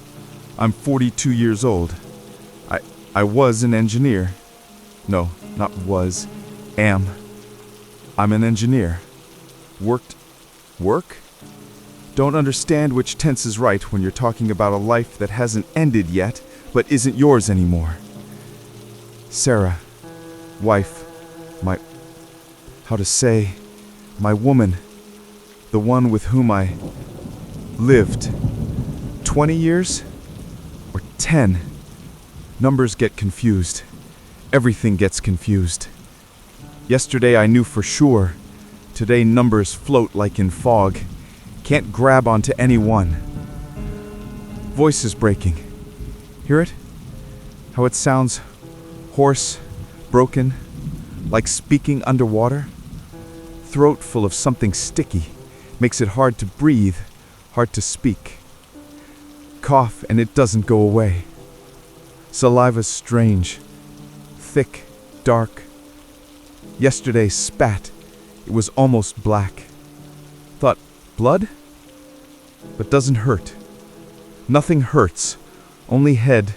I'm 42 years old. I was an engineer. No, not was. Am. I'm an engineer. Work? Don't understand which tense is right when you're talking about a life that hasn't ended yet, but isn't yours anymore. Sarah, wife, my woman, the one with whom I lived. 20 years? Or 10? Numbers get confused. Everything gets confused. Yesterday I knew for sure. Today numbers float like in fog. Can't grab onto any one. Voice is breaking. Hear it? How it sounds hoarse, broken, like speaking underwater. Throat full of something sticky. Makes it hard to breathe, hard to speak. Cough and it doesn't go away. Saliva's strange. Thick, dark. Yesterday spat. It was almost black. Thought, blood? But doesn't hurt. Nothing hurts. Only head.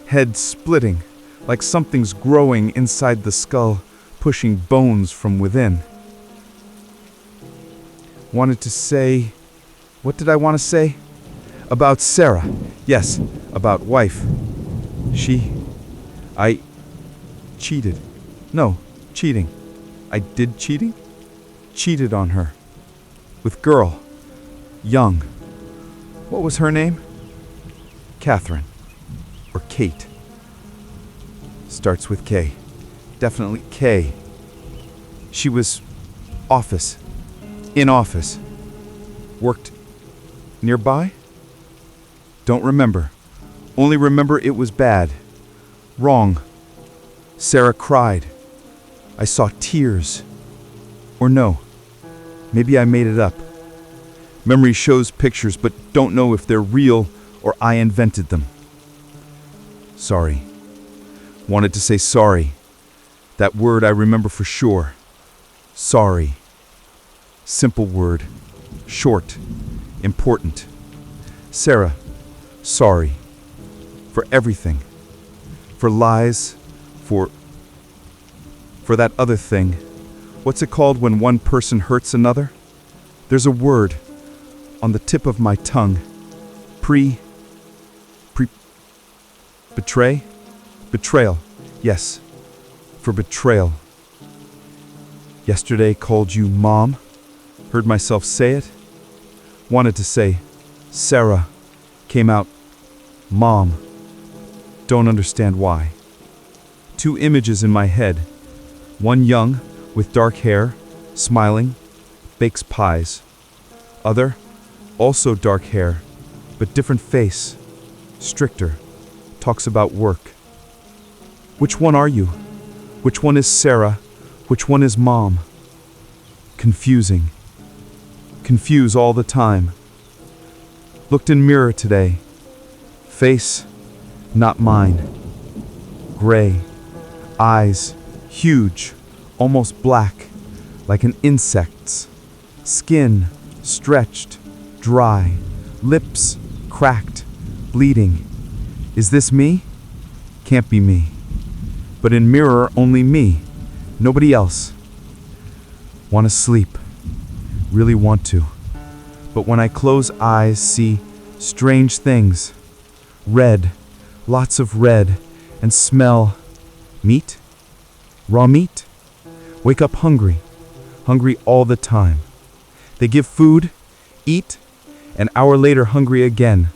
Head splitting, like something's growing inside the skull, pushing bones from within. Wanted to say... What did I want to say? About Sarah. Yes, about wife. I cheated. No, cheating. I did cheating? Cheated on her. With girl. Young. What was her name? Catherine. Or Kate. Starts with K. Definitely K. She was office. In office. Worked nearby? Don't remember. Only remember it was bad. Wrong. Sarah cried. I saw tears. Or no. Maybe I made it up. Memory shows pictures, but don't know if they're real or I invented them. Sorry. Wanted to say sorry. That word I remember for sure. Sorry. Simple word. Short. Important. Sarah, sorry. For everything. For lies. For that other thing. What's it called when one person hurts another? There's a word on the tip of my tongue. Betray? Betrayal. Yes. For betrayal. Yesterday called you Mom. Heard myself say it. Wanted to say Sarah. Came out Mom. Don't understand why. Two images in my head. One young, with dark hair, smiling, bakes pies. Other, also dark hair, but different face, stricter, talks about work. Which one are you? Which one is Sarah? Which one is Mom? Confusing. Confuse all the time. Looked in mirror today. Face, not mine. Gray. Eyes, huge, almost black, like an insect's. Skin, stretched, dry. Lips, cracked, bleeding. Is this me? Can't be me. But in mirror, only me. Nobody else. Want to sleep. Really want to. But when I close eyes, see strange things. Red, lots of red, and smell meat? Raw meat? Wake up hungry. Hungry all the time. They give food, eat, an hour later hungry again,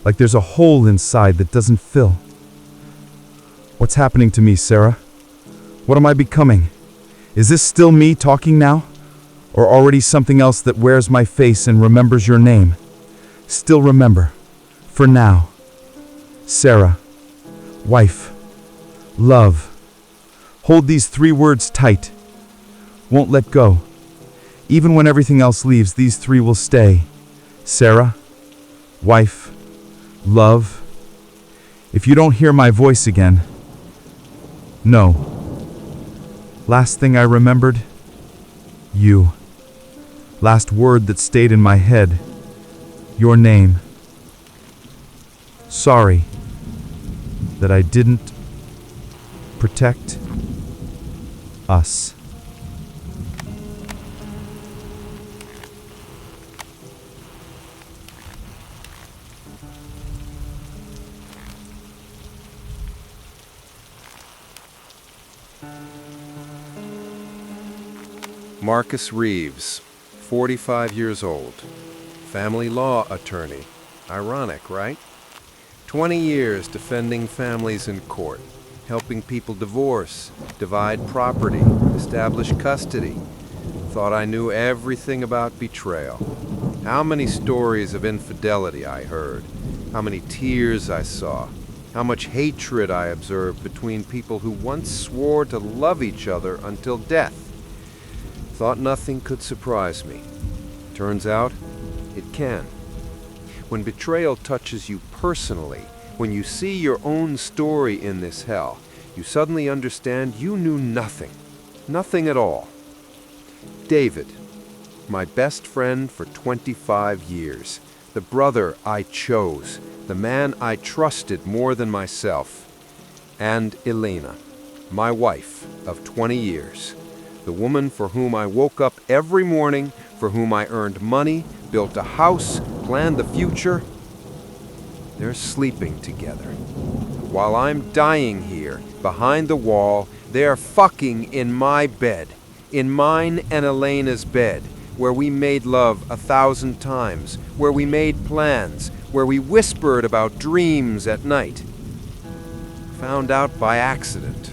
like there's a hole inside that doesn't fill. What's happening to me, Sarah? What am I becoming? Is this still me talking now? Or already something else that wears my face and remembers your name? Still remember. For now. Sarah. Wife. Love. Hold these 3 words tight. Won't let go. Even when everything else leaves, these 3 will stay. Sarah. Wife. Love. If you don't hear my voice again, no. Last thing I remembered, you. Last word that stayed in my head, your name. Sorry that I didn't protect us. Marcus Reeves, 45 years old. Family law attorney. Ironic, right? 20 years defending families in court, helping people divorce, divide property, establish custody. Thought I knew everything about betrayal. How many stories of infidelity I heard. How many tears I saw. How much hatred I observed between people who once swore to love each other until death. Thought nothing could surprise me. Turns out, it can. When betrayal touches you personally, when you see your own story in this hell, you suddenly understand you knew nothing. Nothing at all. David, my best friend for 25 years, the brother I chose, the man I trusted more than myself, and Elena, my wife of 20 years, the woman for whom I woke up every morning, for whom I earned money, built a house, planned the future. They're sleeping together. While I'm dying here, behind the wall, they're fucking in my bed, in mine and Elena's bed, where we made love 1,000 times, where we made plans, where we whispered about dreams at night. Found out by accident.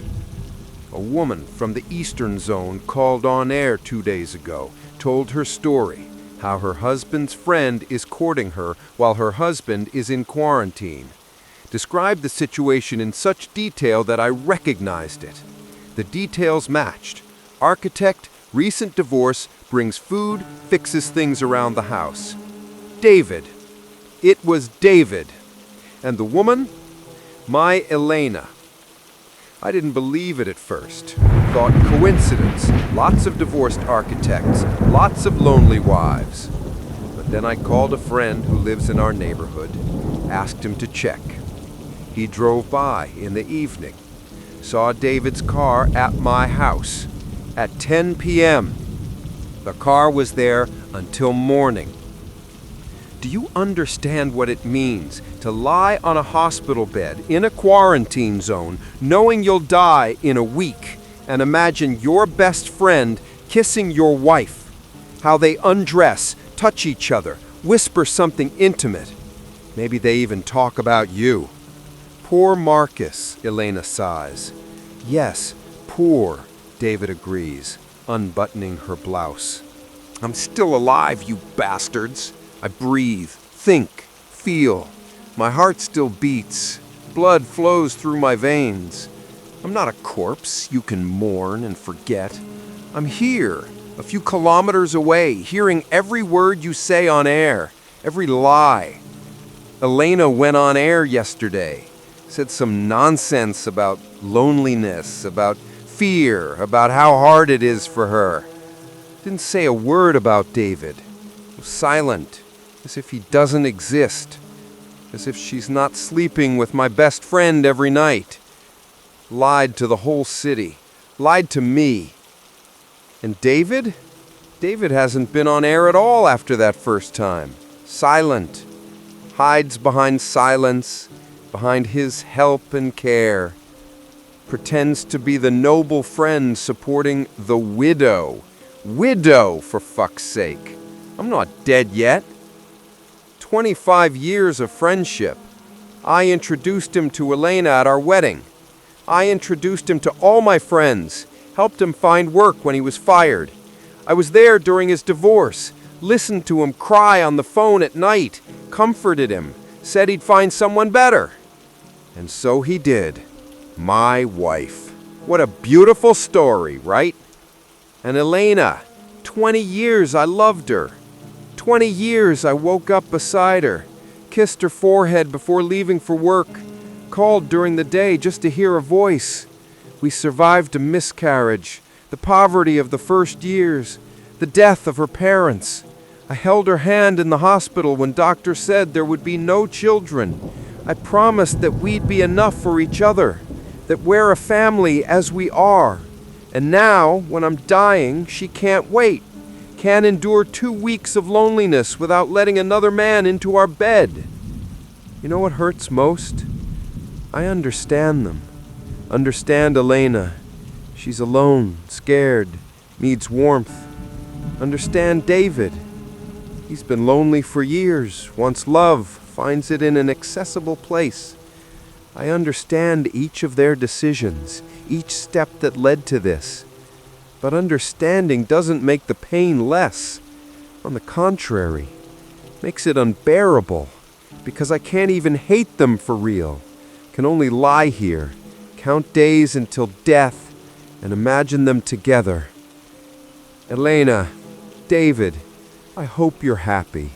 A woman from the Eastern Zone called on air 2 days ago, told her story, how her husband's friend is courting her while her husband is in quarantine. Described the situation in such detail that I recognized it. The details matched. Architect, recent divorce, brings food, fixes things around the house. David. It was David. And the woman? My Elena. I didn't believe it at first. Thought coincidence. Lots of divorced architects. Lots of lonely wives. But then I called a friend who lives in our neighborhood. Asked him to check. He drove by in the evening. Saw David's car at my house. At 10 p.m. The car was there until morning. Do you understand what it means to lie on a hospital bed in a quarantine zone, knowing you'll die in a week, and imagine your best friend kissing your wife? How they undress, touch each other, whisper something intimate. Maybe they even talk about you. Poor Marcus, Elena sighs. Yes, poor, David agrees, unbuttoning her blouse. I'm still alive, you bastards. I breathe, think, feel. My heart still beats. Blood flows through my veins. I'm not a corpse you can mourn and forget. I'm here, a few kilometers away, hearing every word you say on air, every lie. Elena went on air yesterday, said some nonsense about loneliness, about fear, about how hard it is for her. Didn't say a word about David. Was silent, as if he doesn't exist, as if she's not sleeping with my best friend every night. Lied to the whole city, lied to me. And David? David hasn't been on air at all after that first time. Silent. Hides behind silence, behind his help and care. Pretends to be the noble friend supporting the widow. Widow, for fuck's sake. I'm not dead yet. 25 years of friendship. I introduced him to Elena at our wedding. I introduced him to all my friends, helped him find work when he was fired. I was there during his divorce, listened to him cry on the phone at night, comforted him, said he'd find someone better. And so he did. My wife. What a beautiful story, right? And Elena, 20 years I loved her. 20 years I woke up beside her, kissed her forehead before leaving for work, called during the day just to hear a voice. We survived a miscarriage, the poverty of the first years, the death of her parents. I held her hand in the hospital when doctors said there would be no children. I promised that we'd be enough for each other, that we're a family as we are. And now, when I'm dying, she can't wait. Can't endure 2 weeks of loneliness without letting another man into our bed. You know what hurts most? I understand them. Understand Elena. She's alone, scared, needs warmth, Understand David. He's been lonely for years. Wants love, finds it in an accessible place. I understand each of their decisions, each step that led to this. But understanding doesn't make the pain less. On the contrary, makes it unbearable, because I can't even hate them for real. Can only lie here, count days until death, and imagine them together. Elena, David, I hope you're happy.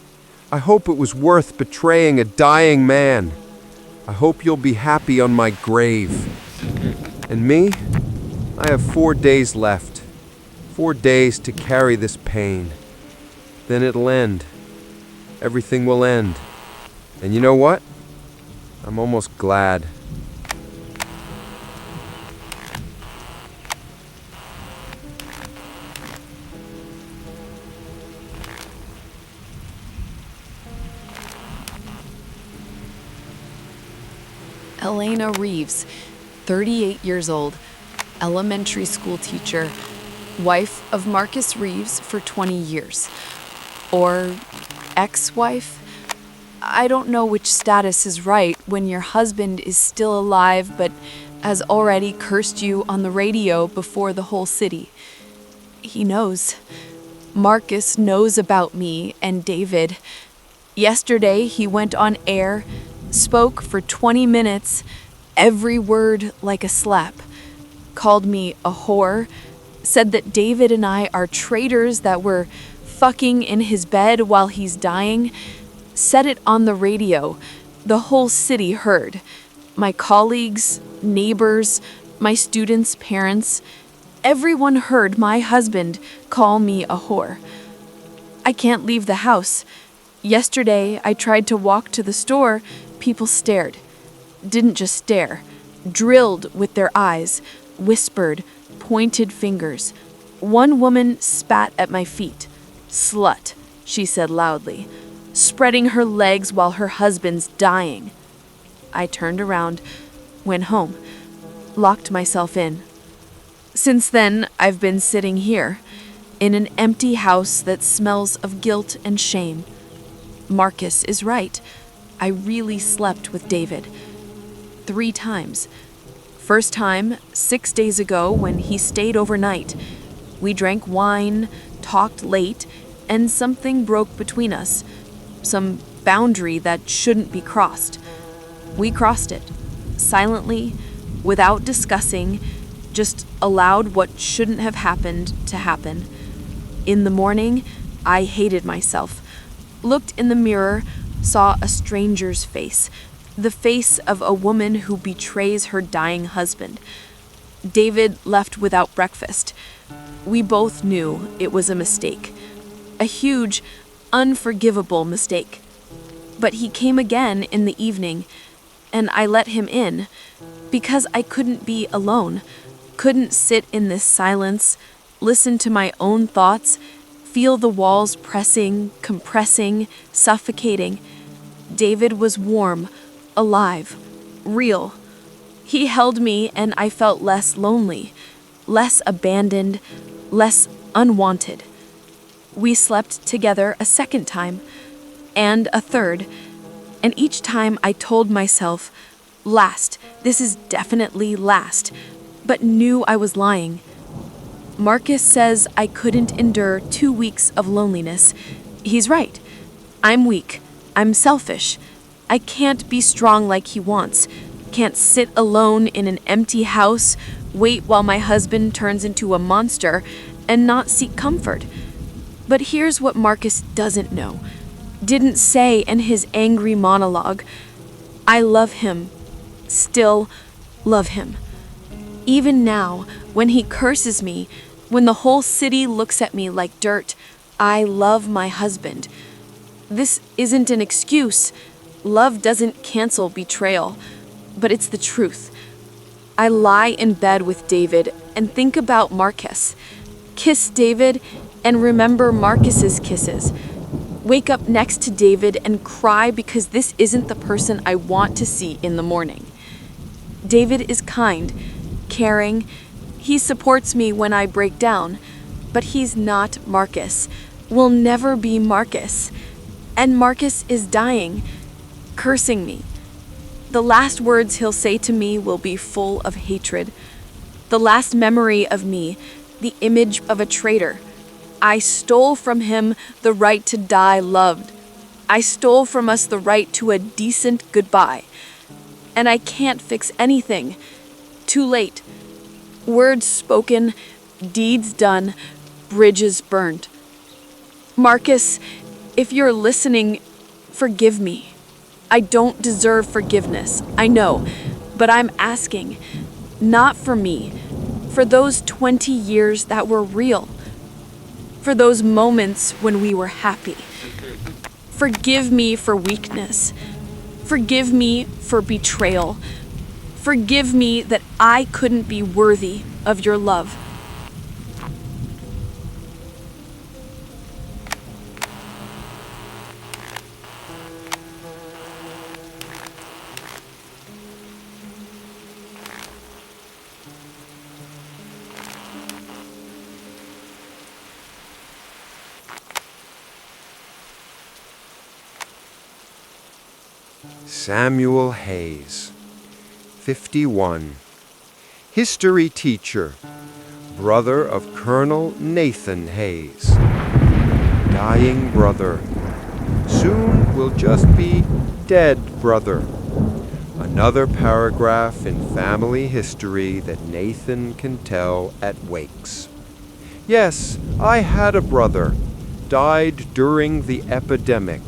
I hope it was worth betraying a dying man. I hope you'll be happy on my grave. And me? I have 4 days left. 4 days to carry this pain. Then it'll end. Everything will end. And you know what? I'm almost glad. Elena Reeves, 38 years old, elementary school teacher, wife of Marcus Reeves for 20 years. Or ex-wife? I don't know which status is right when your husband is still alive but has already cursed you on the radio before the whole city. He knows. Marcus knows about me and David. Yesterday he went on air, spoke for 20 minutes, every word like a slap, called me a whore, said that David and I are traitors that were fucking in his bed while he's dying, said it on the radio. The whole city heard. My colleagues, neighbors, my students' parents, everyone heard my husband call me a whore. I can't leave the house. Yesterday, I tried to walk to the store. People stared. Didn't just stare. Drilled with their eyes. Whispered. Pointed fingers. One woman spat at my feet. "Slut," she said loudly, spreading her legs while her husband's dying. I turned around, went home, locked myself in. Since then, I've been sitting here, in an empty house that smells of guilt and shame. Marcus is right. I really slept with David. 3 times. First time, 6 days ago when he stayed overnight. We drank wine, talked late, and something broke between us. Some boundary that shouldn't be crossed. We crossed it. Silently, without discussing, just allowed what shouldn't have happened to happen. In the morning, I hated myself. Looked in the mirror, saw a stranger's face. The face of a woman who betrays her dying husband. David left without breakfast. We both knew it was a mistake. A huge, unforgivable mistake. But he came again in the evening, and I let him in because I couldn't be alone, couldn't sit in this silence, listen to my own thoughts, feel the walls pressing, compressing, suffocating. David was warm, alive, real. He held me and I felt less lonely, less abandoned, less unwanted. We slept together a second time, and a third, and each time I told myself, last, this is definitely last, but knew I was lying. Marcus says I couldn't endure 2 weeks of loneliness. He's right. I'm weak. I'm selfish. I can't be strong like he wants. Can't sit alone in an empty house, wait while my husband turns into a monster, and not seek comfort. But here's what Marcus doesn't know. Didn't say in his angry monologue. I love him. Still love him. Even now, when he curses me, when the whole city looks at me like dirt, I love my husband. This isn't an excuse. Love doesn't cancel betrayal, but it's the truth. I lie in bed with David and think about Marcus. Kiss David and remember Marcus's kisses. Wake up next to David and cry because this isn't the person I want to see in the morning. David is kind, caring. He supports me when I break down. But he's not Marcus, will never be Marcus. And Marcus is dying, cursing me. The last words he'll say to me will be full of hatred. The last memory of me, the image of a traitor. I stole from him the right to die loved. I stole from us the right to a decent goodbye. And I can't fix anything. Too late. Words spoken, deeds done, bridges burned. Marcus, if you're listening, forgive me. I don't deserve forgiveness, I know, but I'm asking, not for me, for those 20 years that were real, for those moments when we were happy. Forgive me for weakness. Forgive me for betrayal. Forgive me that I couldn't be worthy of your love. Samuel Hayes, 51, history teacher, brother of Colonel Nathan Hayes. Dying brother, soon will just be dead brother. Another paragraph in family history that Nathan can tell at wakes. Yes, I had a brother, died during the epidemic.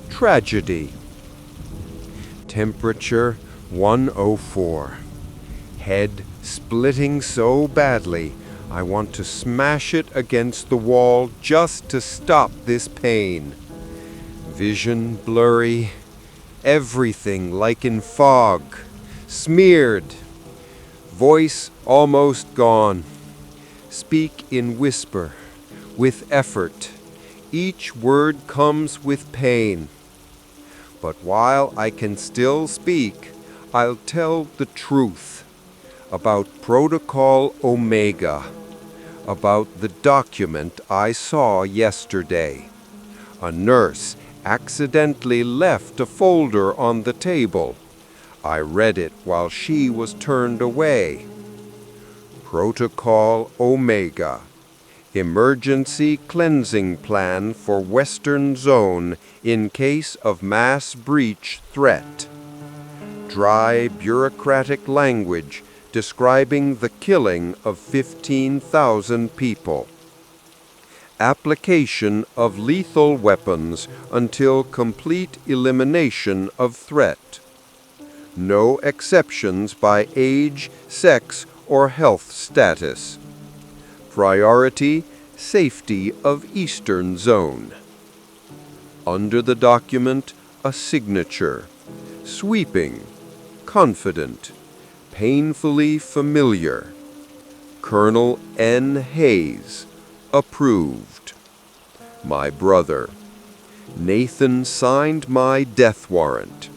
Tragedy. Temperature 104. Head splitting so badly, I want to smash it against the wall just to stop this pain. Vision blurry, everything like in fog, smeared. Voice almost gone. Speak in whisper, with effort. Each word comes with pain. But while I can still speak, I'll tell the truth about Protocol Omega, about the document I saw yesterday. A nurse accidentally left a folder on the table. I read it while she was turned away. Protocol Omega, Emergency Cleansing Plan for Western Zone in case of mass breach threat. Dry bureaucratic language describing the killing of 15,000 people. Application of lethal weapons until complete elimination of threat. No exceptions by age, sex, or health status. Priority, safety of Eastern Zone. Under the document, a signature. Sweeping, confident, painfully familiar. Colonel N. Hayes, approved. My brother. Nathan signed my death warrant.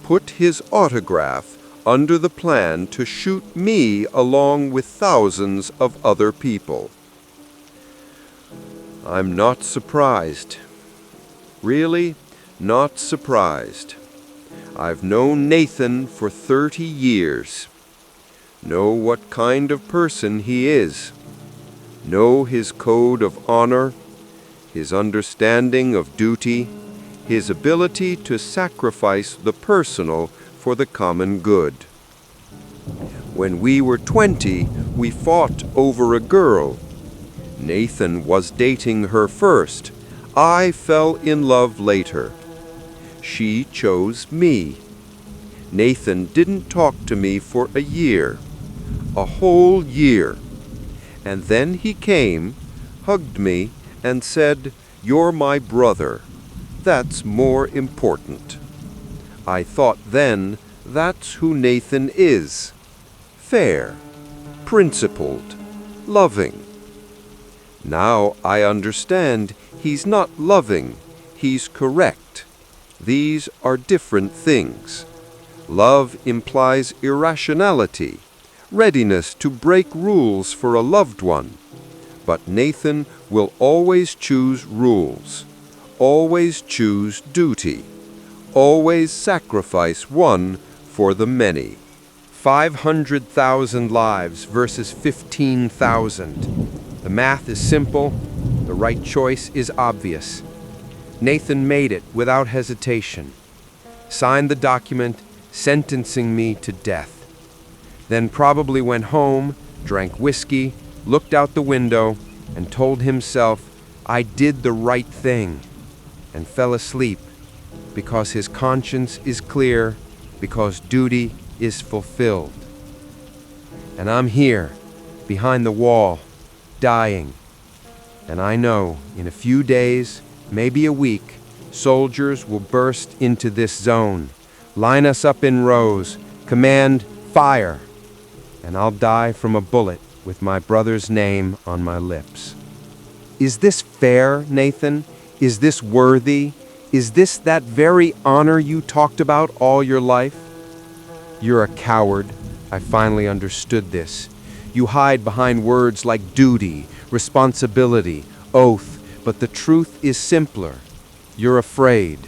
Put his autograph under the plan to shoot me along with thousands of other people. I'm not surprised. Really, not surprised. I've known Nathan for 30 years. Know what kind of person he is. Know his code of honor, his understanding of duty, his ability to sacrifice the personal for the common good. When we were 20, we fought over a girl. Nathan was dating her first. I fell in love later. She chose me. Nathan didn't talk to me for a year. A whole year. And then he came, hugged me, and said, "You're my brother. That's more important." I thought then, that's who Nathan is. Fair, principled, loving. Now I understand he's not loving, he's correct. These are different things. Love implies irrationality, readiness to break rules for a loved one. But Nathan will always choose rules, always choose duty, always sacrifice one for the many. 500,000 lives versus 15,000. The math is simple, the right choice is obvious. Nathan made it without hesitation. Signed the document sentencing me to death. Then probably went home, drank whiskey, looked out the window, and told himself I did the right thing, and fell asleep because his conscience is clear, because duty is fulfilled. And I'm here, behind the wall, dying. And I know in a few days, maybe a week, soldiers will burst into this zone, line us up in rows, command fire, and I'll die from a bullet with my brother's name on my lips. Is this fair, Nathan? Is this worthy? Is this that very honor you talked about all your life? You're a coward. I finally understood this. You hide behind words like duty, responsibility, oath, but the truth is simpler. You're afraid.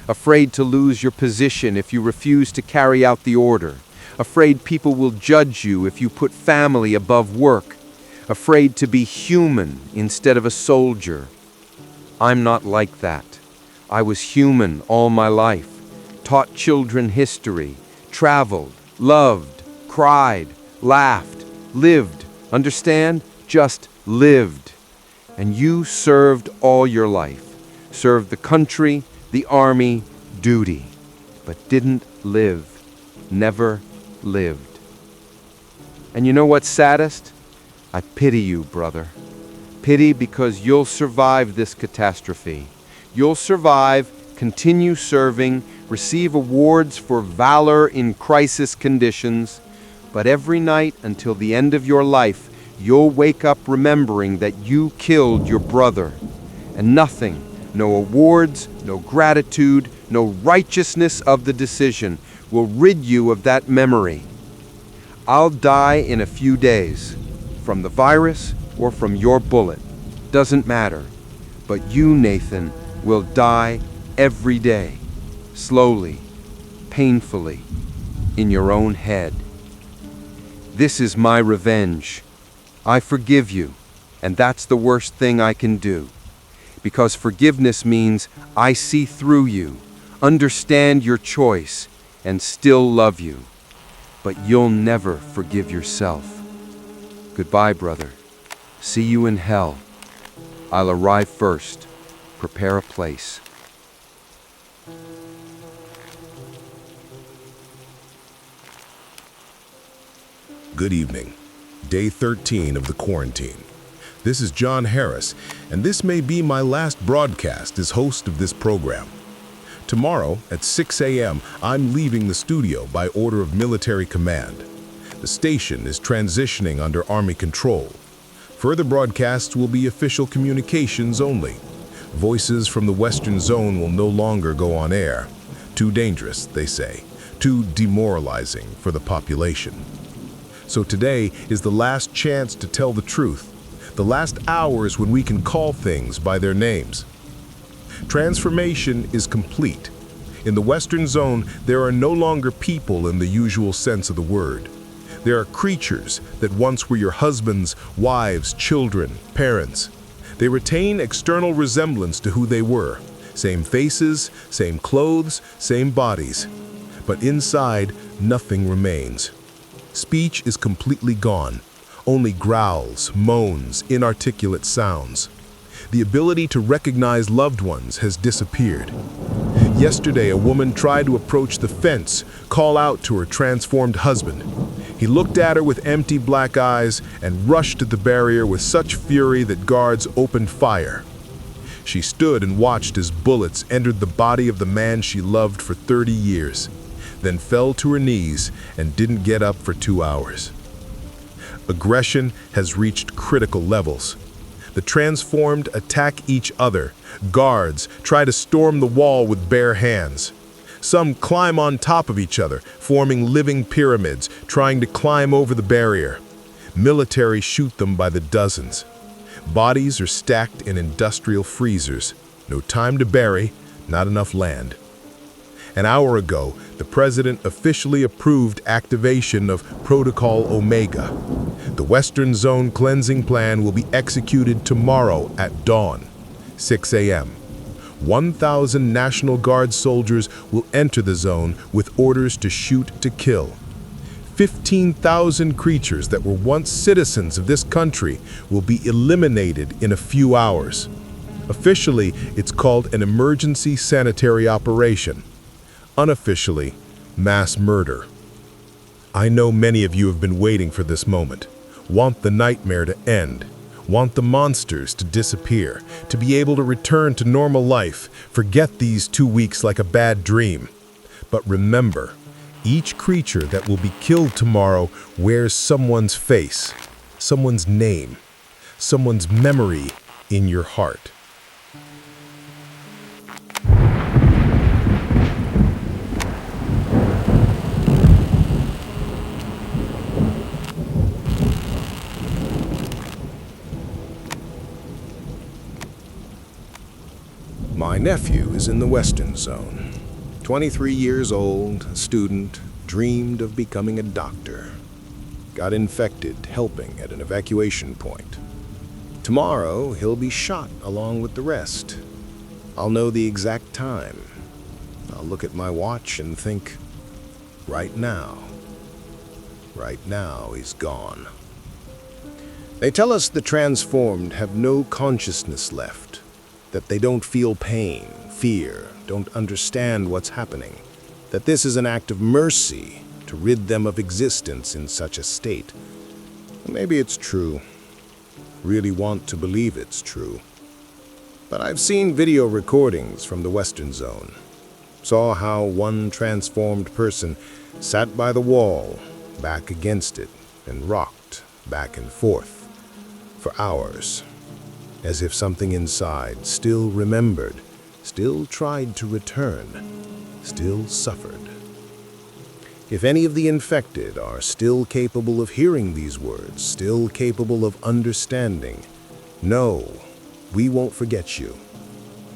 Afraid to lose your position if you refuse to carry out the order. Afraid people will judge you if you put family above work. Afraid to be human instead of a soldier. I'm not like that. I was human all my life, taught children history, traveled, loved, cried, laughed, lived. Understand? Just lived. And you served all your life. Served the country, the army, duty, but didn't live. Never lived. And you know what's saddest? I pity you, brother. Pity because you'll survive this catastrophe. You'll survive, continue serving, receive awards for valor in crisis conditions, but every night until the end of your life, you'll wake up remembering that you killed your brother. And nothing, no awards, no gratitude, no righteousness of the decision will rid you of that memory. I'll die in a few days, from the virus or from your bullet. Doesn't matter. But you, Nathan, will die every day, slowly, painfully, in your own head. This is my revenge. I forgive you, and that's the worst thing I can do. Because forgiveness means I see through you, understand your choice, and still love you. But you'll never forgive yourself. Goodbye, brother. See you in hell. I'll arrive first. Prepare a place. Good evening. Day 13 of the quarantine. This is John Harris, and this may be my last broadcast as host of this program. Tomorrow at 6 a.m., I'm leaving the studio by order of military command. The station is transitioning under Army control. Further broadcasts will be official communications only. Voices from the Western Zone will no longer go on air. Too dangerous, they say. Too demoralizing for the population. So today is the last chance to tell the truth. The last hours when we can call things by their names. Transformation is complete. In the Western Zone, there are no longer people in the usual sense of the word. There are creatures that once were your husbands, wives, children, parents. They retain external resemblance to who they were. Same faces, same clothes, same bodies. But inside, nothing remains. Speech is completely gone. Only growls, moans, inarticulate sounds. The ability to recognize loved ones has disappeared. Yesterday, a woman tried to approach the fence, call out to her transformed husband. He looked at her with empty black eyes and rushed at the barrier with such fury that guards opened fire. She stood and watched as bullets entered the body of the man she loved for 30 years, then fell to her knees and didn't get up for 2 hours. Aggression has reached critical levels. The transformed attack each other. Guards try to storm the wall with bare hands. Some climb on top of each other, forming living pyramids, trying to climb over the barrier. Military shoot them by the dozens. Bodies are stacked in industrial freezers. No time to bury, not enough land. An hour ago, the president officially approved activation of Protocol Omega. The Western Zone cleansing plan will be executed tomorrow at dawn, 6 a.m. 1,000 National Guard soldiers will enter the zone with orders to shoot to kill. 15,000 creatures that were once citizens of this country will be eliminated in a few hours. Officially, it's called an emergency sanitary operation. Unofficially, mass murder. I know many of you have been waiting for this moment, want the nightmare to end, want the monsters to disappear, to be able to return to normal life, forget these 2 weeks like a bad dream. But remember, each creature that will be killed tomorrow wears someone's face, someone's name, someone's memory in your heart. My nephew is in the Western Zone. 23 years old, a student, dreamed of becoming a doctor. Got infected helping at an evacuation point. Tomorrow, he'll be shot along with the rest. I'll know the exact time. I'll look at my watch and think, right now he's gone. They tell us the transformed have no consciousness left, that they don't feel pain, fear, don't understand what's happening, that this is an act of mercy to rid them of existence in such a state. Maybe it's true. Really want to believe it's true. But I've seen video recordings from the Western Zone. Saw how one transformed person sat by the wall, back against it, and rocked back and forth for hours, as if something inside still remembered, still tried to return, still suffered. If any of the infected are still capable of hearing these words, still capable of understanding, no, we won't forget you.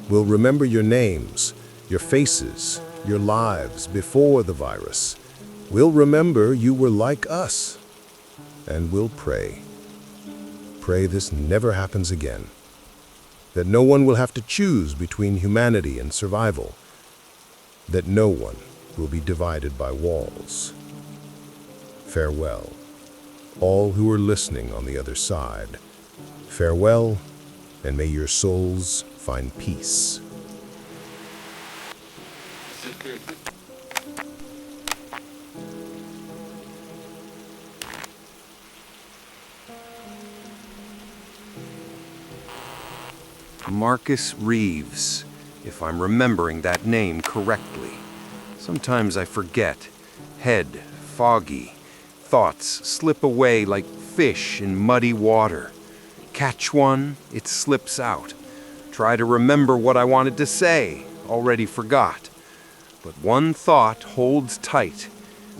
We'll remember your names, your faces, your lives before the virus. We'll remember you were like us. And we'll pray. Pray this never happens again. That no one will have to choose between humanity and survival. That no one will be divided by walls. Farewell, all who are listening on the other side. Farewell, and may your souls find peace. Marcus Reeves, if I'm remembering that name correctly. Sometimes I forget. Head foggy. Thoughts slip away like fish in muddy water. Catch one, it slips out. Try to remember what I wanted to say, already forgot. But one thought holds tight.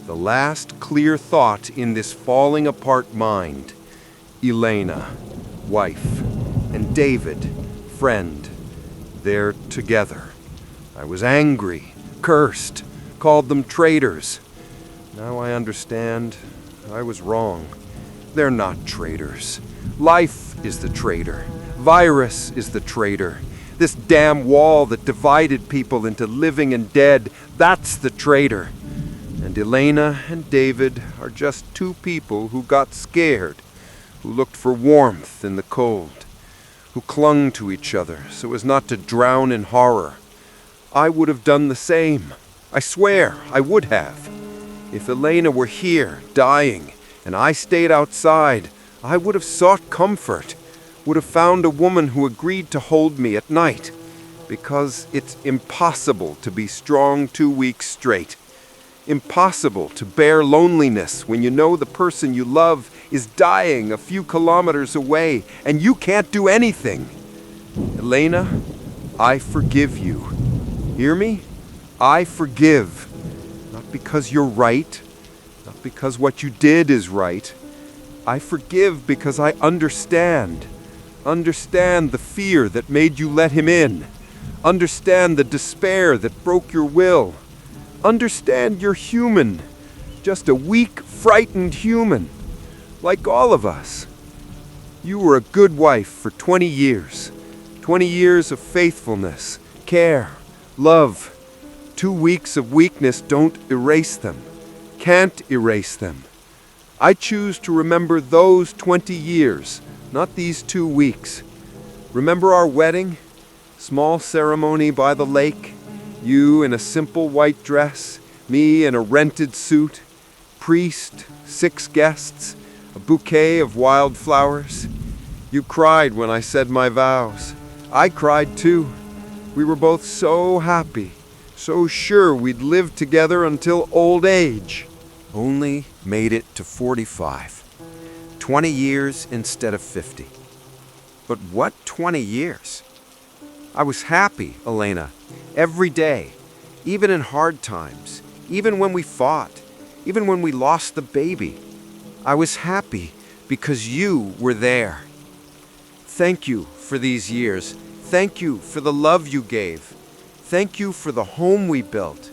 The last clear thought in this falling apart mind. Elena, wife, and David, friend. They're together. I was angry, cursed, called them traitors. Now I understand. I was wrong. They're not traitors. Life is the traitor. Virus is the traitor. This damn wall that divided people into living and dead, that's the traitor. And Elena and David are just two people who got scared, who looked for warmth in the cold, who clung to each other so as not to drown in horror. I would have done the same. I swear I would have. If Elena were here, dying, and I stayed outside, I would have sought comfort, would have found a woman who agreed to hold me at night, because it's impossible to be strong 2 weeks straight. Impossible to bear loneliness when you know the person you love is dying a few kilometers away and you can't do anything. Elena, I forgive you. Hear me? I forgive. Not because you're right, not because what you did is right. I forgive because I understand. Understand the fear that made you let him in. Understand the despair that broke your will. Understand you're human. Just a weak, frightened human. Like all of us. You were a good wife for 20 years. 20 years of faithfulness, care, love. 2 weeks of weakness don't erase them. Can't erase them. I choose to remember those 20 years, not these 2 weeks. Remember our wedding? Small ceremony by the lake. You in a simple white dress, me in a rented suit. Priest, 6 guests, a bouquet of wildflowers. You cried when I said my vows. I cried too. We were both so happy, so sure we'd live together until old age. Only made it to 45. 20 years instead of 50. But what 20 years? I was happy, Elena, every day, even in hard times, even when we fought, even when we lost the baby. I was happy because you were there. Thank you for these years. Thank you for the love you gave. Thank you for the home we built.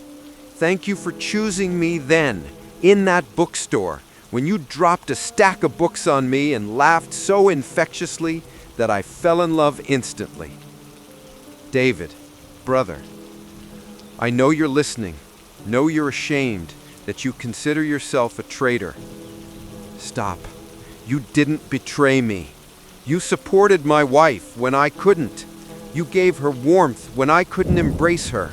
Thank you for choosing me then, in that bookstore, when you dropped a stack of books on me and laughed so infectiously that I fell in love instantly. David, brother, I know you're listening, know you're ashamed, that you consider yourself a traitor. Stop. You didn't betray me. You supported my wife when I couldn't. You gave her warmth when I couldn't embrace her.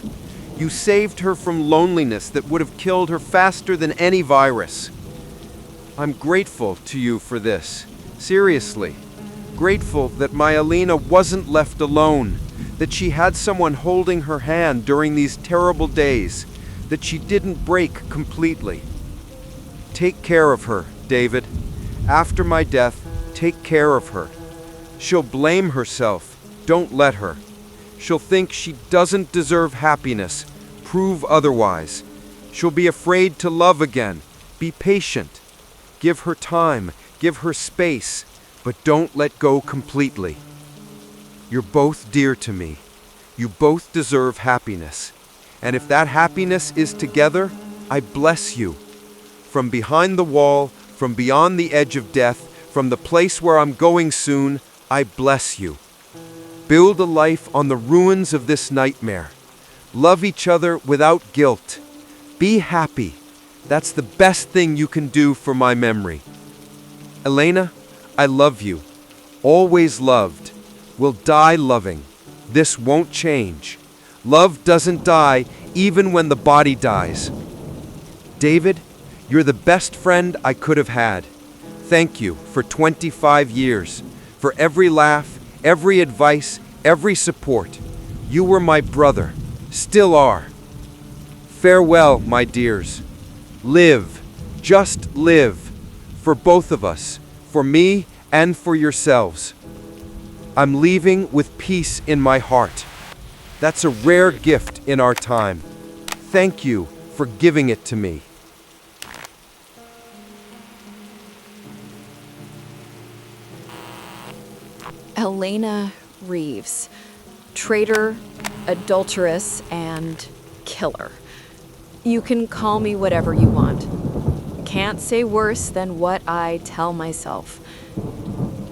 You saved her from loneliness that would have killed her faster than any virus. I'm grateful to you for this. Seriously. Grateful that my Alina wasn't left alone, that she had someone holding her hand during these terrible days, that she didn't break completely. Take care of her, David. After my death, take care of her. She'll blame herself. Don't let her. She'll think she doesn't deserve happiness. Prove otherwise. She'll be afraid to love again. Be patient. Give her time. Give her space. But don't let go completely. You're both dear to me. You both deserve happiness. And if that happiness is together, I bless you. From behind the wall, from beyond the edge of death, from the place where I'm going soon, I bless you. Build a life on the ruins of this nightmare. Love each other without guilt. Be happy. That's the best thing you can do for my memory. Elena, I love you. Always loved. Will die loving. This won't change. Love doesn't die even when the body dies. David, you're the best friend I could have had. Thank you for 25 years, for every laugh, every advice, every support. You were my brother, still are. Farewell, my dears. Live, just live, for both of us, for me and for yourselves. I'm leaving with peace in my heart. That's a rare gift in our time. Thank you for giving it to me. Elena Reeves, traitor, adulteress, and killer. You can call me whatever you want. Can't say worse than what I tell myself.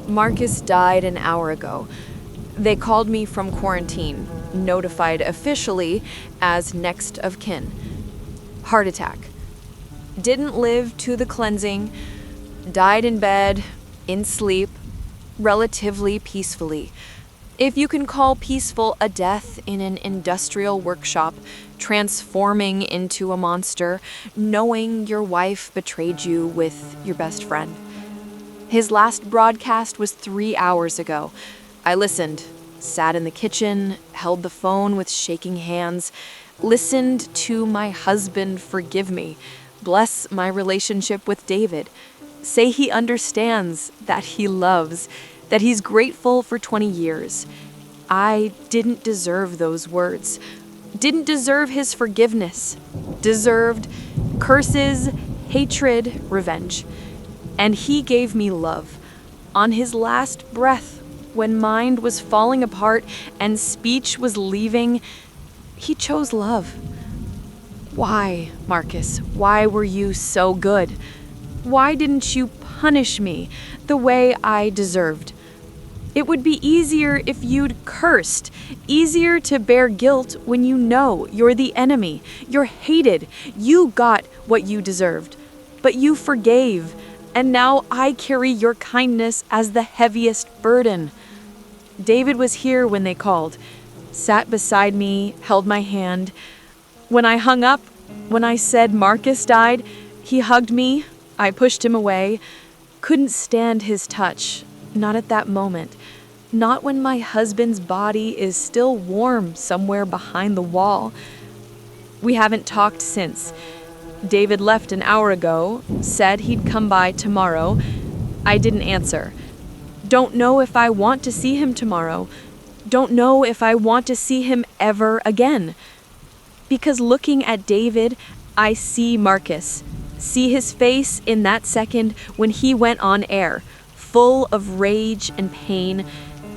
Marcus died an hour ago. They called me from quarantine, notified officially as next of kin. Heart attack. Didn't live to the cleansing. Died in bed, in sleep, relatively peacefully. If you can call peaceful a death in an industrial workshop, transforming into a monster, knowing your wife betrayed you with your best friend. His last broadcast was 3 hours ago. I listened, sat in the kitchen, held the phone with shaking hands, listened to my husband forgive me, bless my relationship with David, say he understands, that he loves, that he's grateful for 20 years. I didn't deserve those words, didn't deserve his forgiveness, deserved curses, hatred, revenge. And he gave me love. On his last breath, when mind was falling apart and speech was leaving, he chose love. Why, Marcus? Why were you so good? Why didn't you punish me the way I deserved? It would be easier if you'd cursed, easier to bear guilt when you know you're the enemy, you're hated, you got what you deserved. But you forgave, and now I carry your kindness as the heaviest burden. David was here when they called, sat beside me, held my hand. When I hung up, when I said Marcus died, he hugged me, I pushed him away. Couldn't stand his touch, not at that moment. Not when my husband's body is still warm somewhere behind the wall. We haven't talked since. David left an hour ago, said he'd come by tomorrow. I didn't answer. Don't know if I want to see him tomorrow. Don't know if I want to see him ever again. Because looking at David, I see Marcus. See his face in that second when he went on air, full of rage and pain.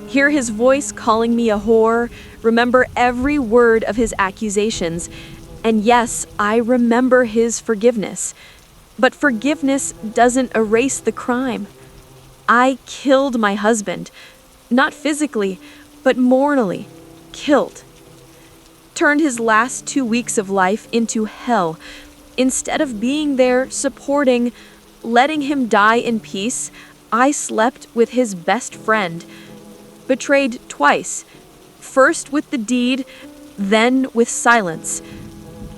Hear his voice calling me a whore, remember every word of his accusations. And yes, I remember his forgiveness. But forgiveness doesn't erase the crime. I killed my husband, not physically, but morally, killed. Turned his last 2 weeks of life into hell. Instead of being there, supporting, letting him die in peace, I slept with his best friend. Betrayed twice, first with the deed, then with silence.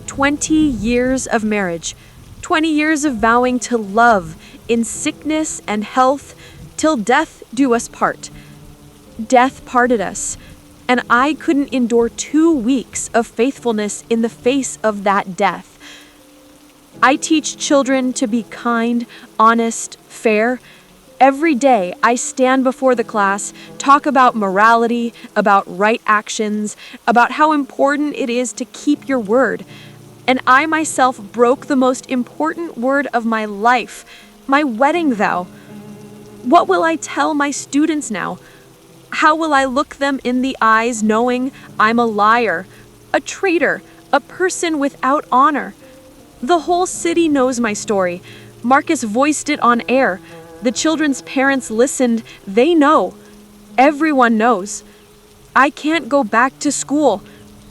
20 years of marriage, 20 years of vowing to love in sickness and health, till death do us part. Death parted us, and I couldn't endure 2 weeks of faithfulness in the face of that death. I teach children to be kind, honest, fair. Every day I stand before the class, talk about morality, about right actions, about how important it is to keep your word. And I myself broke the most important word of my life, my wedding vow. What will I tell my students now? How will I look them in the eyes knowing I'm a liar, a traitor, a person without honor? The whole city knows my story. Marcus voiced it on air. The children's parents listened. They know. Everyone knows. I can't go back to school.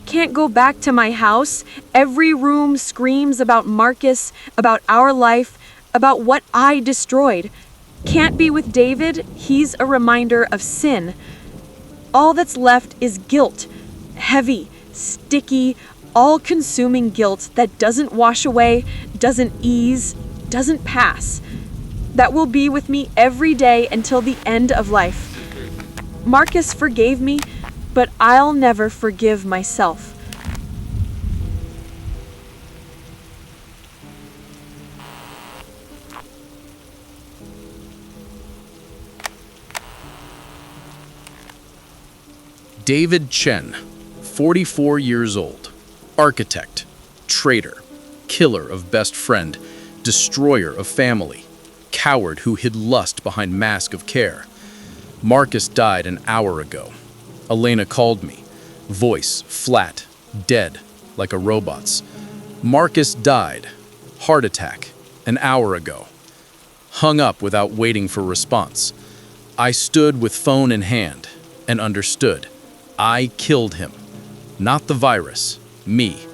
Can't go back to my house. Every room screams about Marcus, about our life, about what I destroyed. Can't be with David. He's a reminder of sin. All that's left is guilt. Heavy, sticky, all-consuming guilt that doesn't wash away, doesn't ease, doesn't pass. That will be with me every day until the end of life. Marcus forgave me, but I'll never forgive myself. David Chen, 44 years old, architect, traitor, killer of best friend, destroyer of family, coward who hid lust behind mask of care. Marcus died an hour ago. Elena called me, voice flat, dead, like a robot's. Marcus died, heart attack, an hour ago. Hung up without waiting for response. I stood with phone in hand and understood. I killed him. Not the virus, me.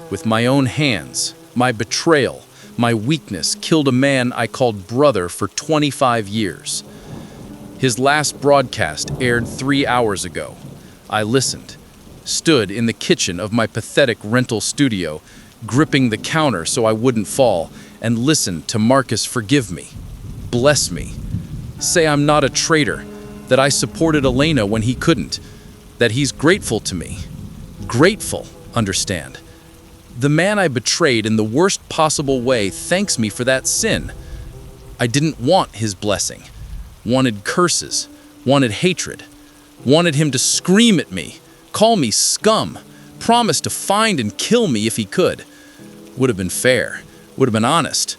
With my own hands, my betrayal, my weakness killed a man I called brother for 25 years. His last broadcast aired 3 hours ago. I listened, stood in the kitchen of my pathetic rental studio, gripping the counter so I wouldn't fall, and listened to Marcus forgive me, bless me, say I'm not a traitor, that I supported Elena when he couldn't, that he's grateful to me. Grateful, understand. The man I betrayed in the worst possible way thanks me for that sin. I didn't want his blessing. Wanted curses, wanted hatred, wanted him to scream at me, call me scum, promise to find and kill me if he could. Would have been fair, would have been honest.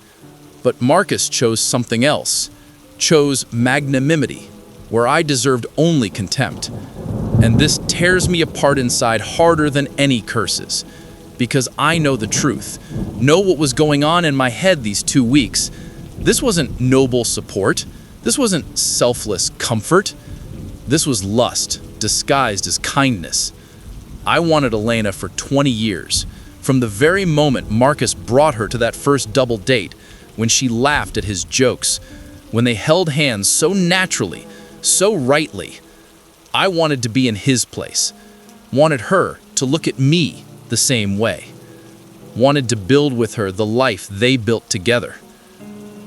But Marcus chose something else, chose magnanimity, where I deserved only contempt. And this tears me apart inside harder than any curses. Because I know the truth, know what was going on in my head these 2 weeks. This wasn't noble support. This wasn't selfless comfort. This was lust, disguised as kindness. I wanted Elena for 20 years, from the very moment Marcus brought her to that first double date, when she laughed at his jokes, when they held hands so naturally, so rightly. I wanted to be in his place, wanted her to look at me the same way, wanted to build with her the life they built together.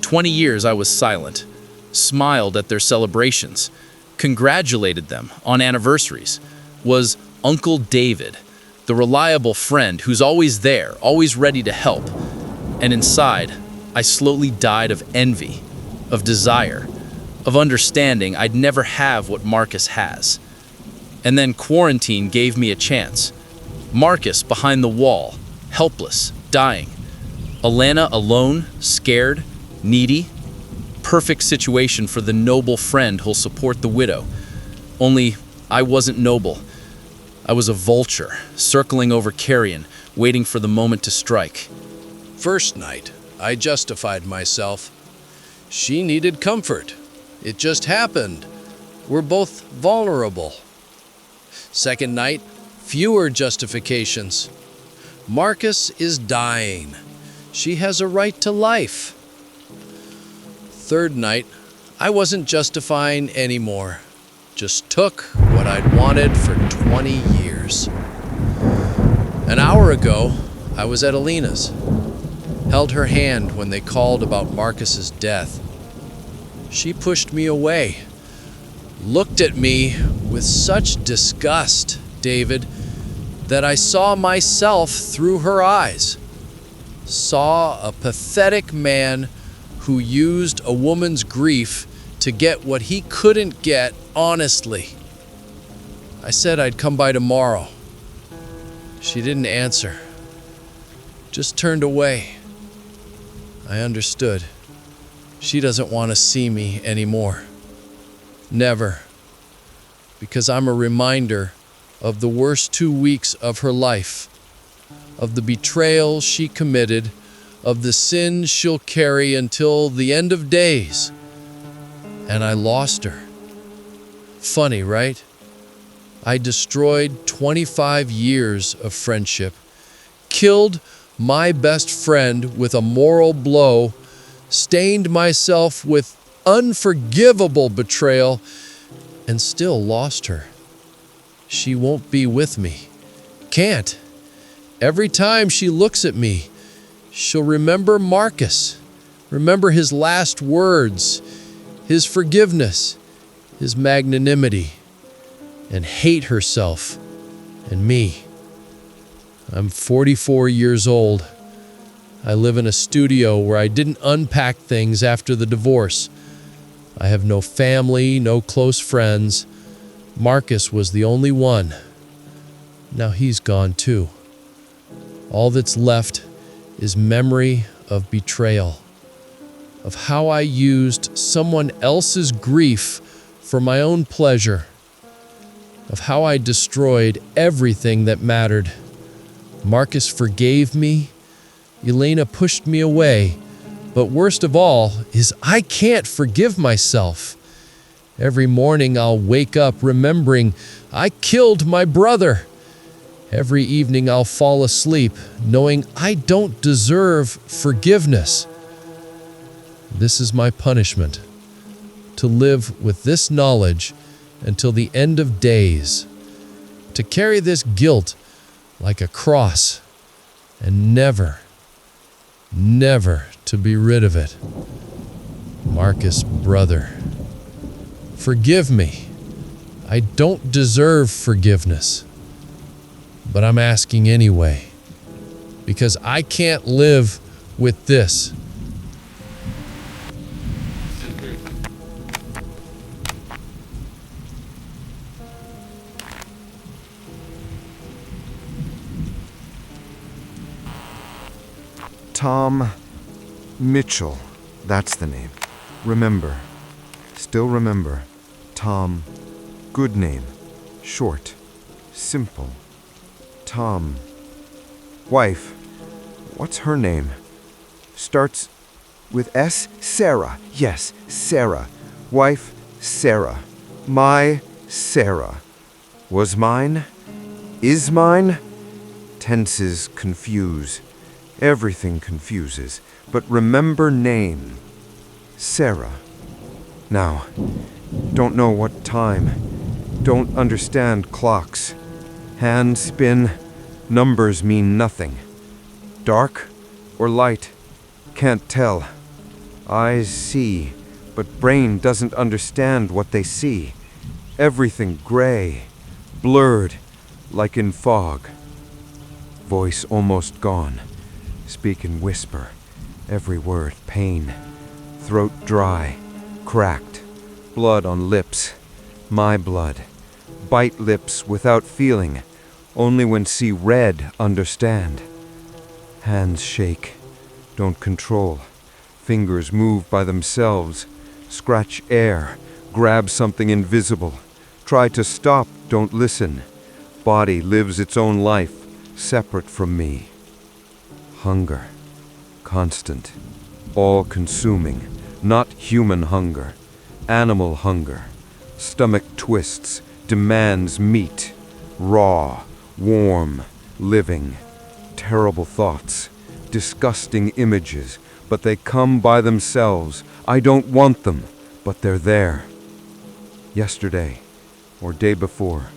20 years I was silent, smiled at their celebrations, congratulated them on anniversaries, was Uncle David, the reliable friend who's always there, always ready to help. And inside, I slowly died of envy, of desire, of understanding I'd never have what Marcus has. And then quarantine gave me a chance. Marcus behind the wall, helpless, dying. Elena alone, scared, needy. Perfect situation for the noble friend who'll support the widow. Only I wasn't noble. I was a vulture, circling over carrion, waiting for the moment to strike. First night, I justified myself. She needed comfort. It just happened. We're both vulnerable. Second night, fewer justifications. Marcus is dying. She has a right to life. Third night, I wasn't justifying anymore. Just took what I'd wanted for 20 years. An hour ago, I was at Alina's. Held her hand when they called about Marcus's death. She pushed me away. Looked at me with such disgust, David, that I saw myself through her eyes. Saw a pathetic man who used a woman's grief to get what he couldn't get honestly. I said I'd come by tomorrow. She didn't answer. Just turned away. I understood. She doesn't want to see me anymore. Never. Because I'm a reminder of the worst 2 weeks of her life, of the betrayal she committed, of the sin she'll carry until the end of days. And I lost her. Funny, right? I destroyed 25 years of friendship, killed my best friend with a moral blow, stained myself with unforgivable betrayal, and still lost her. She won't be with me. Can't. Every time she looks at me, she'll remember Marcus, remember his last words, his forgiveness, his magnanimity, and hate herself and me. I'm 44 years old. I live in a studio where I didn't unpack things after the divorce. I have no family, no close friends. Marcus was the only one. Now he's gone too. All that's left is memory of betrayal, of how I used someone else's grief for my own pleasure, of how I destroyed everything that mattered. Marcus forgave me. Elena pushed me away. But worst of all is I can't forgive myself. Every morning I'll wake up remembering I killed my brother. Every evening I'll fall asleep knowing I don't deserve forgiveness. This is my punishment, to live with this knowledge until the end of days, to carry this guilt like a cross and never to be rid of it. Marcus, brother, forgive me. I don't deserve forgiveness, but I'm asking anyway, because I can't live with this. Tom Mitchell, that's the name. Remember, still remember, Tom. Good name. Short. Simple. Tom. Wife. What's her name? Starts with S? Sarah. Yes, Sarah. Wife, Sarah. My Sarah. Was mine? Is mine? Tenses confuse. Everything confuses. But remember name. Sarah. Now, don't know what time. Don't understand clocks. Hands spin. Numbers mean nothing. Dark or light? Can't tell. Eyes see, but brain doesn't understand what they see. Everything gray, blurred, like in fog. Voice almost gone. Speak in whisper. Every word pain. Throat dry, cracked. Blood on lips. My blood. Bite lips without feeling. Only when see red understand. Hands shake. Don't control. Fingers move by themselves. Scratch air. Grab something invisible. Try to stop. Don't listen. Body lives its own life, separate from me. Hunger. Constant. All-consuming. Not human hunger. Animal hunger. Stomach twists. Demands meat. Raw. Warm. Living. Terrible thoughts. Disgusting images. But they come by themselves. I don't want them, but they're there. Yesterday, or day before,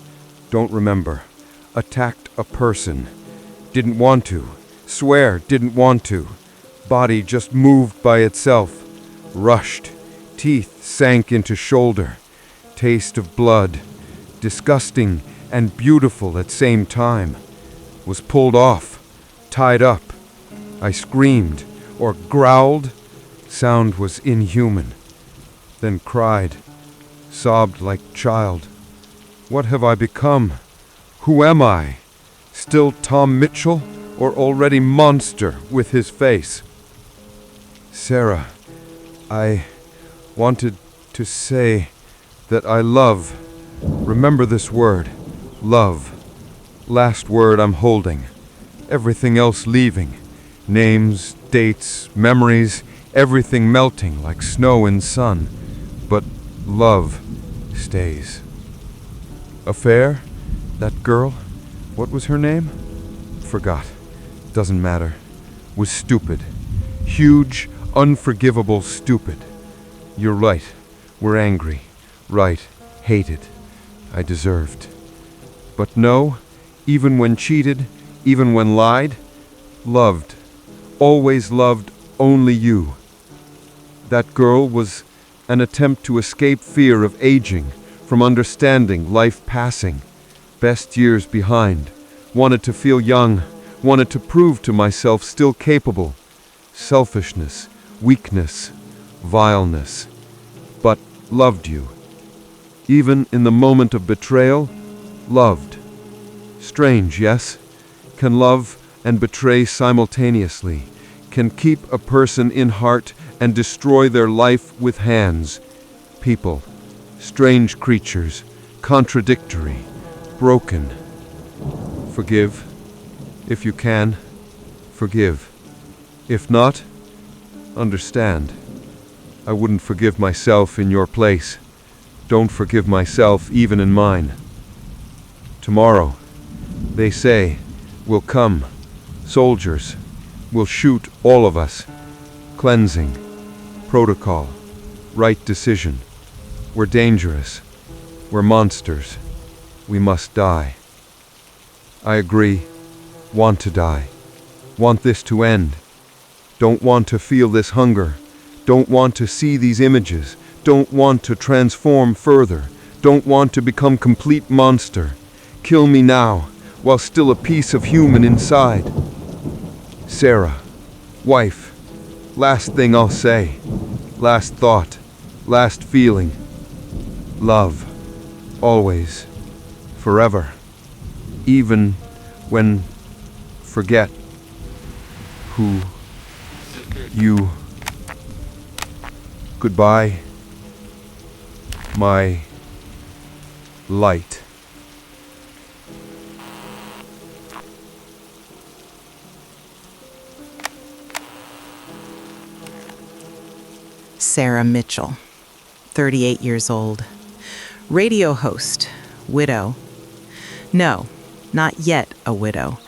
don't remember. Attacked a person. Didn't want to. Swear didn't want to. Body just moved by itself. Rushed. Teeth sank into shoulder. Taste of blood. Disgusting and beautiful at same time. Was pulled off. Tied up. I screamed or growled. Sound was inhuman. Then cried. Sobbed like child. What have I become? Who am I? Still Tom Mitchell or already monster with his face? Sarah, I wanted to say that I love. Remember this word. Love. Last word I'm holding. Everything else leaving. Names, dates, memories, everything melting like snow in sun. But love stays. Affair? That girl? What was her name? Forgot. Doesn't matter. Was stupid. Huge, unforgivable stupid. You're right. We're angry. Right. Hated. I deserved. But no, even when cheated, even when lied, loved. Always loved only you. That girl was an attempt to escape fear of aging, from understanding life passing. Best years behind. Wanted to feel young. Wanted to prove to myself still capable. Selfishness, weakness, vileness. But loved you. Even in the moment of betrayal, loved. Strange, yes? Can love and betray simultaneously, can keep a person in heart and destroy their life with hands. People, strange creatures, contradictory, broken. Forgive. If you can, forgive. If not, understand. I wouldn't forgive myself in your place. Don't forgive myself even in mine. Tomorrow, they say, will come. Soldiers will shoot all of us. Cleansing. Protocol. Right decision. We're dangerous. We're monsters. We must die. I agree. Want to die. Want this to end. Don't want to feel this hunger. Don't want to see these images. Don't want to transform further. Don't want to become complete monster. Kill me now, while still a piece of human inside. Sarah, wife, last thing I'll say. Last thought. Last feeling. Love. Always. Forever. Even when forget who you. Goodbye, my Light. Sarah Mitchell, 38 years old. Radio host, widow. No, not yet a widow.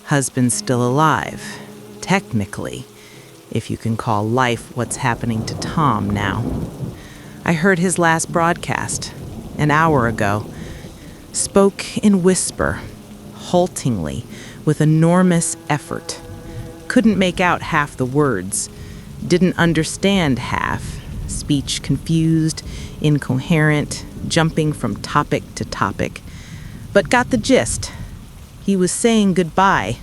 Husband still alive, technically, if you can call life what's happening to Tom now. I heard his last broadcast, an hour ago. Spoke in whisper, haltingly, with enormous effort. Couldn't make out half the words. Didn't understand half. Speech confused, incoherent, jumping from topic to topic. But got the gist. He was saying goodbye,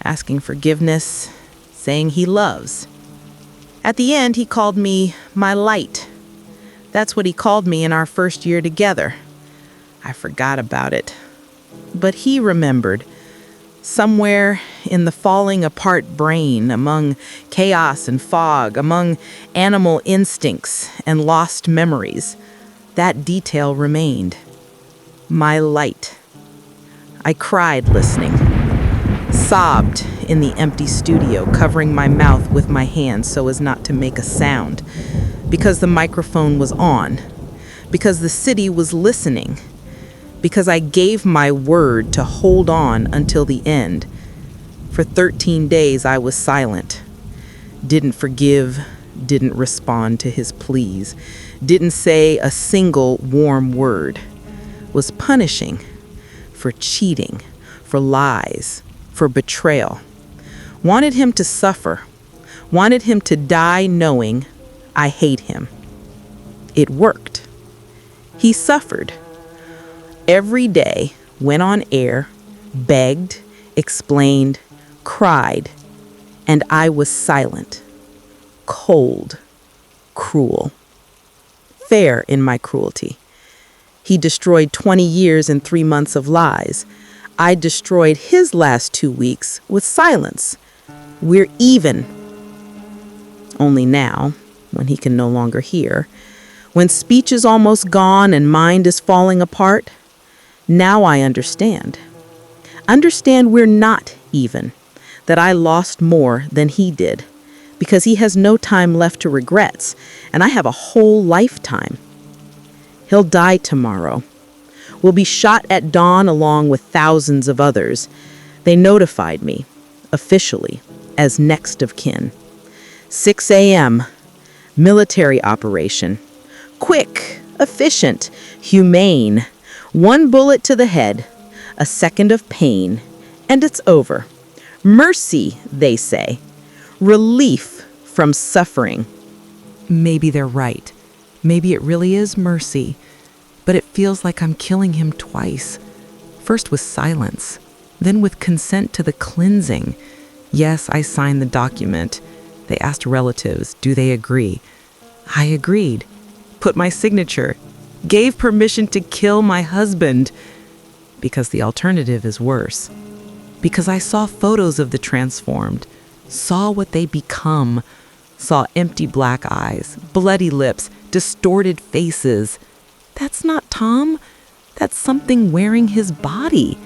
asking forgiveness, saying he loves. At the end, he called me my light. That's what he called me in our first year together. I forgot about it. But he remembered. Somewhere in the falling apart brain, among chaos and fog, among animal instincts and lost memories, that detail remained. My light. I cried listening. Sobbed in the empty studio, covering my mouth with my hands so as not to make a sound. Because the microphone was on. Because the city was listening. Because I gave my word to hold on until the end. For 13 days I was silent. Didn't forgive, didn't respond to his pleas, didn't say a single warm word. Was punishing for cheating, for lies, for betrayal. Wanted him to suffer. Wanted him to die knowing I hate him. It worked. He suffered. Every day, went on air, begged, explained, cried, and I was silent, cold, cruel. Fair in my cruelty. He destroyed 20 years and 3 months of lies. I destroyed his last 2 weeks with silence. We're even. Only now, when he can no longer hear, when speech is almost gone and mind is falling apart, now I understand. Understand we're not even, that I lost more than he did, because he has no time left to regrets, and I have a whole lifetime. He'll die tomorrow. Will be shot at dawn along with thousands of others. They notified me, officially, as next of kin. 6 a.m., military operation. Quick, efficient, humane. 1 bullet to the head, a second of pain, and it's over. Mercy, they say. Relief from suffering. Maybe they're right. Maybe it really is mercy. But it feels like I'm killing him twice. First with silence, then with consent to the cleansing. Yes, I signed the document. They asked relatives, do they agree? I agreed. Put my signature. Gave permission to kill my husband. Because the alternative is worse. Because I saw photos of the transformed. Saw what they become. Saw empty black eyes, bloody lips, distorted faces. That's not Tom. That's something wearing his body.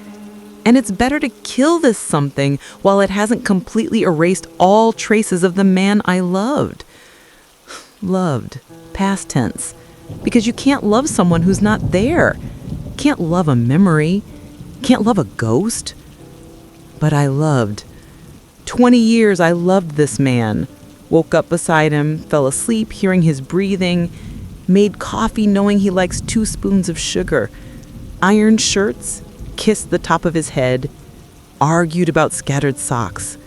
And it's better to kill this something while it hasn't completely erased all traces of the man I loved. Loved. Past tense. Because you can't love someone who's not there. Can't love a memory. Can't love a ghost. But I loved. 20 years I loved this man. Woke up beside him, fell asleep hearing his breathing, made coffee knowing he likes 2 spoons of sugar, ironed shirts, kissed the top of his head, argued about scattered socks,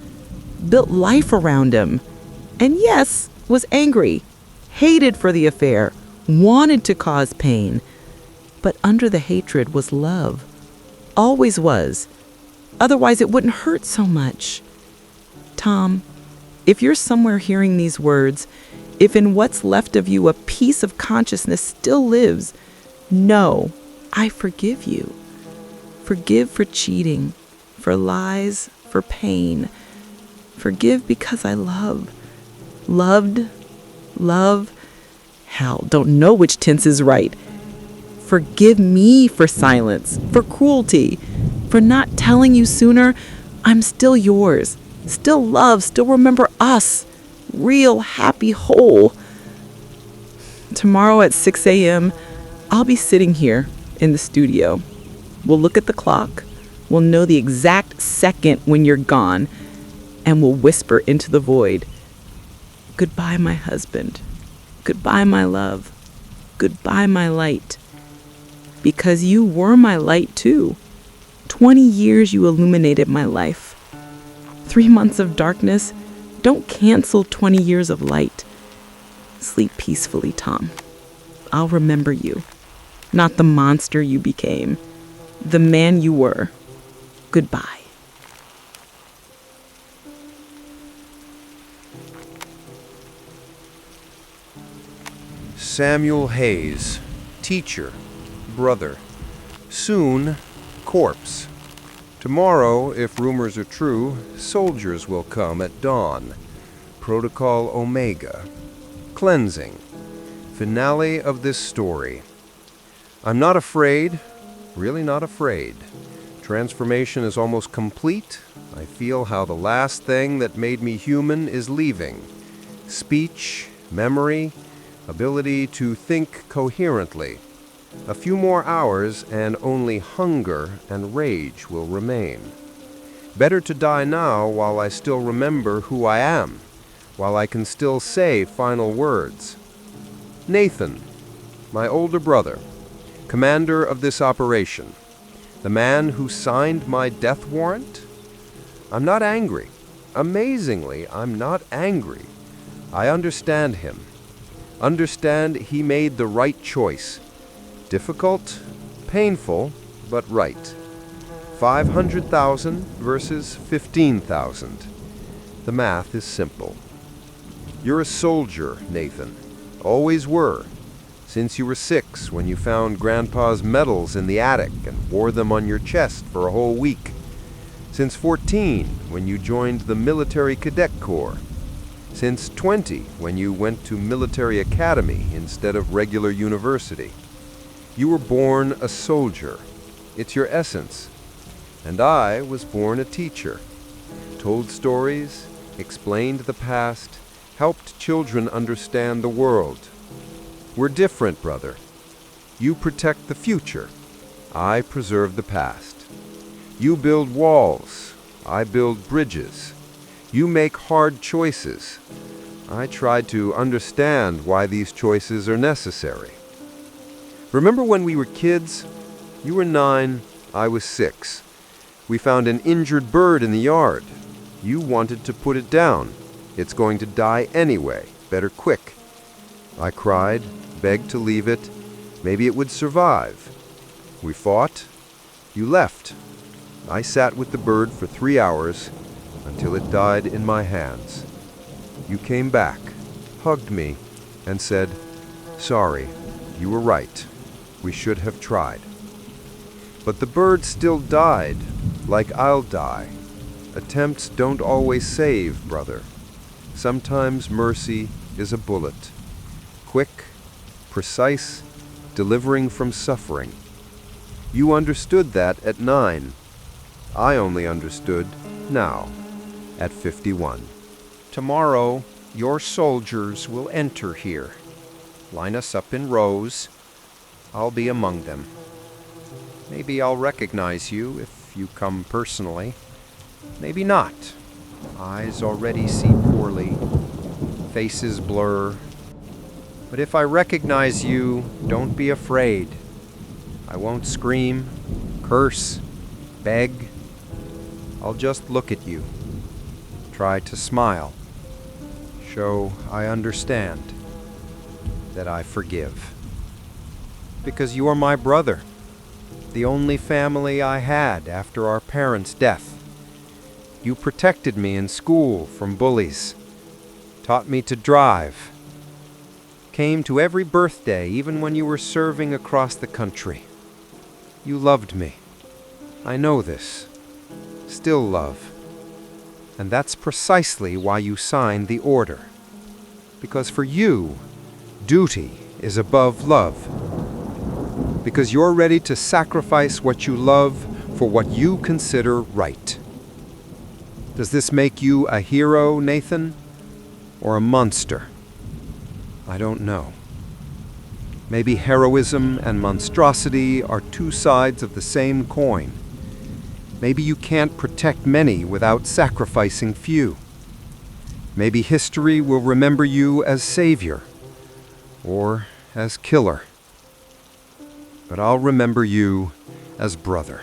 built life around him, and yes, was angry, hated for the affair, wanted to cause pain. But under the hatred was love. Always was. Otherwise it wouldn't hurt so much. Tom, if you're somewhere hearing these words, if in what's left of you a piece of consciousness still lives, know I forgive you. Forgive for cheating, for lies, for pain. Forgive because I love. Loved, love. Hell, don't know which tense is right. Forgive me for silence, for cruelty, for not telling you sooner. I'm still yours, still love, still remember us, real, happy, whole. Tomorrow at 6 a.m., I'll be sitting here in the studio. We'll look at the clock, we'll know the exact second when you're gone, and we'll whisper into the void, "Goodbye, my husband. Goodbye, my love. Goodbye, my light." Because you were my light too. 20 years you illuminated my life. 3 months of darkness don't cancel 20 years of light. Sleep peacefully, Tom. I'll remember you. Not the monster you became. The man you were. Goodbye. Samuel Hayes, teacher, brother. Soon, corpse. Tomorrow, if rumors are true, soldiers will come at dawn. Protocol Omega. Cleansing. Finale of this story. I'm not afraid, really not afraid. Transformation is almost complete. I feel how the last thing that made me human is leaving. Speech, memory, ability to think coherently. A few more hours and only hunger and rage will remain. Better to die now while I still remember who I am, while I can still say final words. Nathan, my older brother, commander of this operation, the man who signed my death warrant. I'm not angry. Amazingly, I'm not angry. I understand him. Understand he made the right choice. Difficult, painful, but right. 500,000 versus 15,000. The math is simple. You're a soldier, Nathan. Always were. Since you were 6 when you found Grandpa's medals in the attic and wore them on your chest for a whole week. Since 14 when you joined the military cadet corps. Since 20 when you went to military academy instead of regular university. You were born a soldier. It's your essence. And I was born a teacher. Told stories, explained the past, helped children understand the world. We're different, brother. You protect the future. I preserve the past. You build walls. I build bridges. You make hard choices. I try to understand why these choices are necessary. Remember when we were kids? You were 9, I was 6. We found an injured bird in the yard. You wanted to put it down. It's going to die anyway. Better quick. I cried, begged to leave it. Maybe it would survive. We fought. You left. I sat with the bird for 3 hours until it died in my hands. You came back, hugged me, and said, "Sorry, you were right. We should have tried." But the bird still died, like I'll die. Attempts don't always save, brother. Sometimes mercy is a bullet. Quick, precise, delivering from suffering. You understood that at 9. I only understood now, at 51. Tomorrow, your soldiers will enter here. Line us up in rows. I'll be among them. Maybe I'll recognize you if you come personally. Maybe not. Eyes already see poorly. Faces blur. But if I recognize you, don't be afraid. I won't scream, curse, beg. I'll just look at you. Try to smile. Show I understand. That I forgive. Because you are my brother. The only family I had after our parents' death. You protected me in school from bullies. Taught me to drive. Came to every birthday, even when you were serving across the country. You loved me. I know this. Still love. And that's precisely why you signed the order. Because for you, duty is above love. because you're ready to sacrifice what you love for what you consider right. Does this make you a hero, Nathan, or a monster? I don't know. Maybe heroism and monstrosity are two sides of the same coin. Maybe you can't protect many without sacrificing few. Maybe history will remember you as savior or as killer. But I'll remember you as brother.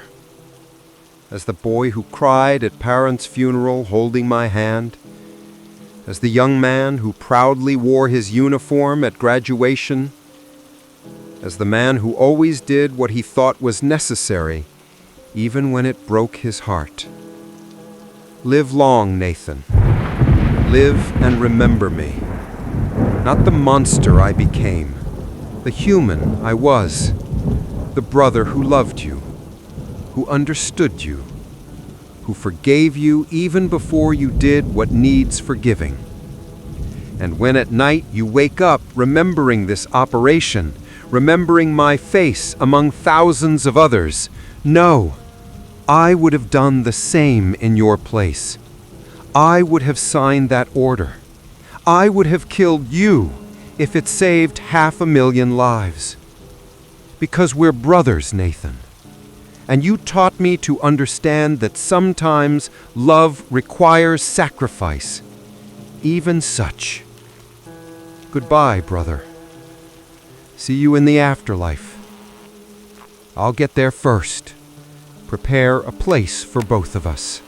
As the boy who cried at parents' funeral holding my hand. As the young man who proudly wore his uniform at graduation. As the man who always did what he thought was necessary, even when it broke his heart. Live long, Nathan. Live and remember me. Not the monster I became, the human I was, the brother who loved you, who understood you, who forgave you even before you did what needs forgiving. And when at night you wake up remembering this operation, remembering my face among thousands of others, know, I would have done the same in your place. I would have signed that order. I would have killed you if it saved 500,000 lives. Because we're brothers, Nathan. And you taught me to understand that sometimes love requires sacrifice, even such. Goodbye, brother. See you in the afterlife. I'll get there first. Prepare a place for both of us.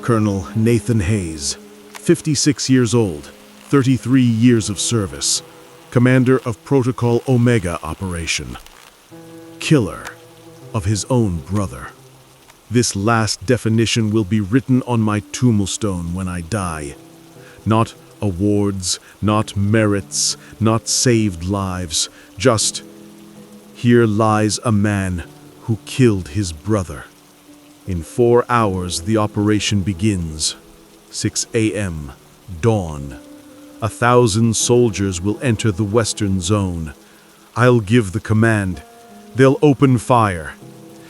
Colonel Nathan Hayes, 56 years old, 33 years of service, commander of Protocol Omega operation. Killer of his own brother. This last definition will be written on my tombstone when I die. Not awards, not merits, not saved lives, just, here lies a man who killed his brother. In 4 hours the operation begins. 6 a.m., dawn. 1,000 soldiers will enter the western zone. I'll give the command. They'll open fire.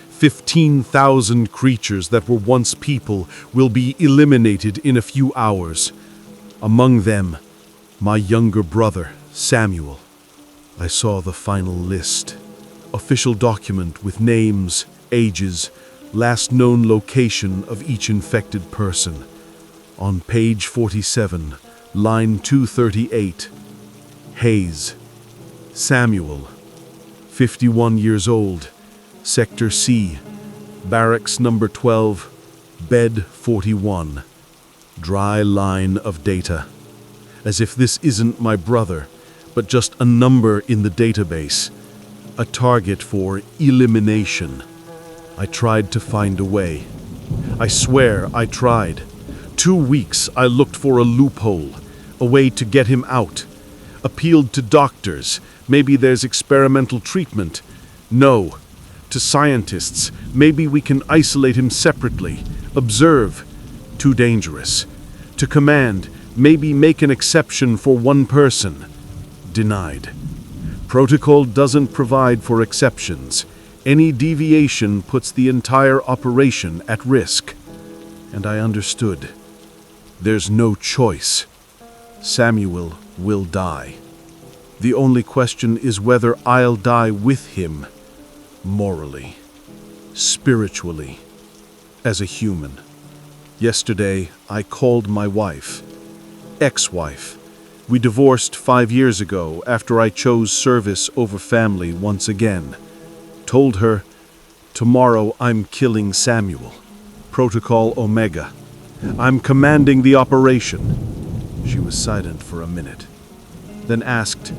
15,000 creatures that were once people will be eliminated in a few hours. Among them, my younger brother, Samuel. I saw the final list. Official document with names, ages, last known location of each infected person. On page 47, line 238, Hayes, Samuel, 51 years old, Sector C, Barracks number 12, Bed 41. Dry line of data. As if this isn't my brother, but just a number in the database. A target for elimination. I tried to find a way. I swear I tried. 2 weeks I looked for a loophole, a way to get him out. Appealed to doctors. Maybe there's experimental treatment. No. To scientists. Maybe we can isolate him separately. Observe. Too dangerous. To command. Maybe make an exception for one person. Denied. Protocol doesn't provide for exceptions. Any deviation puts the entire operation at risk. And I understood. There's no choice. Samuel will die. The only question is whether I'll die with him. Morally. Spiritually. As a human. Yesterday, I called my wife. Ex-wife. We divorced 5 years ago after I chose service over family once again. Told her, tomorrow I'm killing Samuel. Protocol Omega. I'm commanding the operation. She was silent for a minute. Then asked,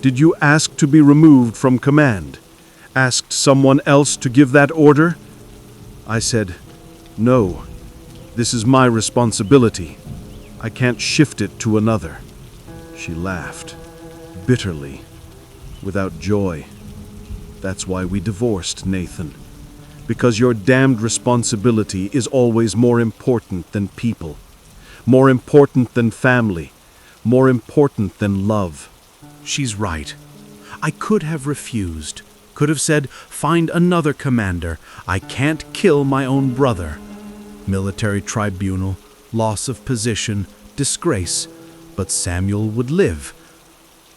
did you ask to be removed from command? Asked someone else to give that order? I said, no. This is my responsibility. I can't shift it to another. She laughed, bitterly, without joy. That's why we divorced, Nathan. Because your damned responsibility is always more important than people, more important than family, more important than love. She's right. I could have refused. Could have said, find another commander. I can't kill my own brother. Military tribunal, loss of position, disgrace. But Samuel would live.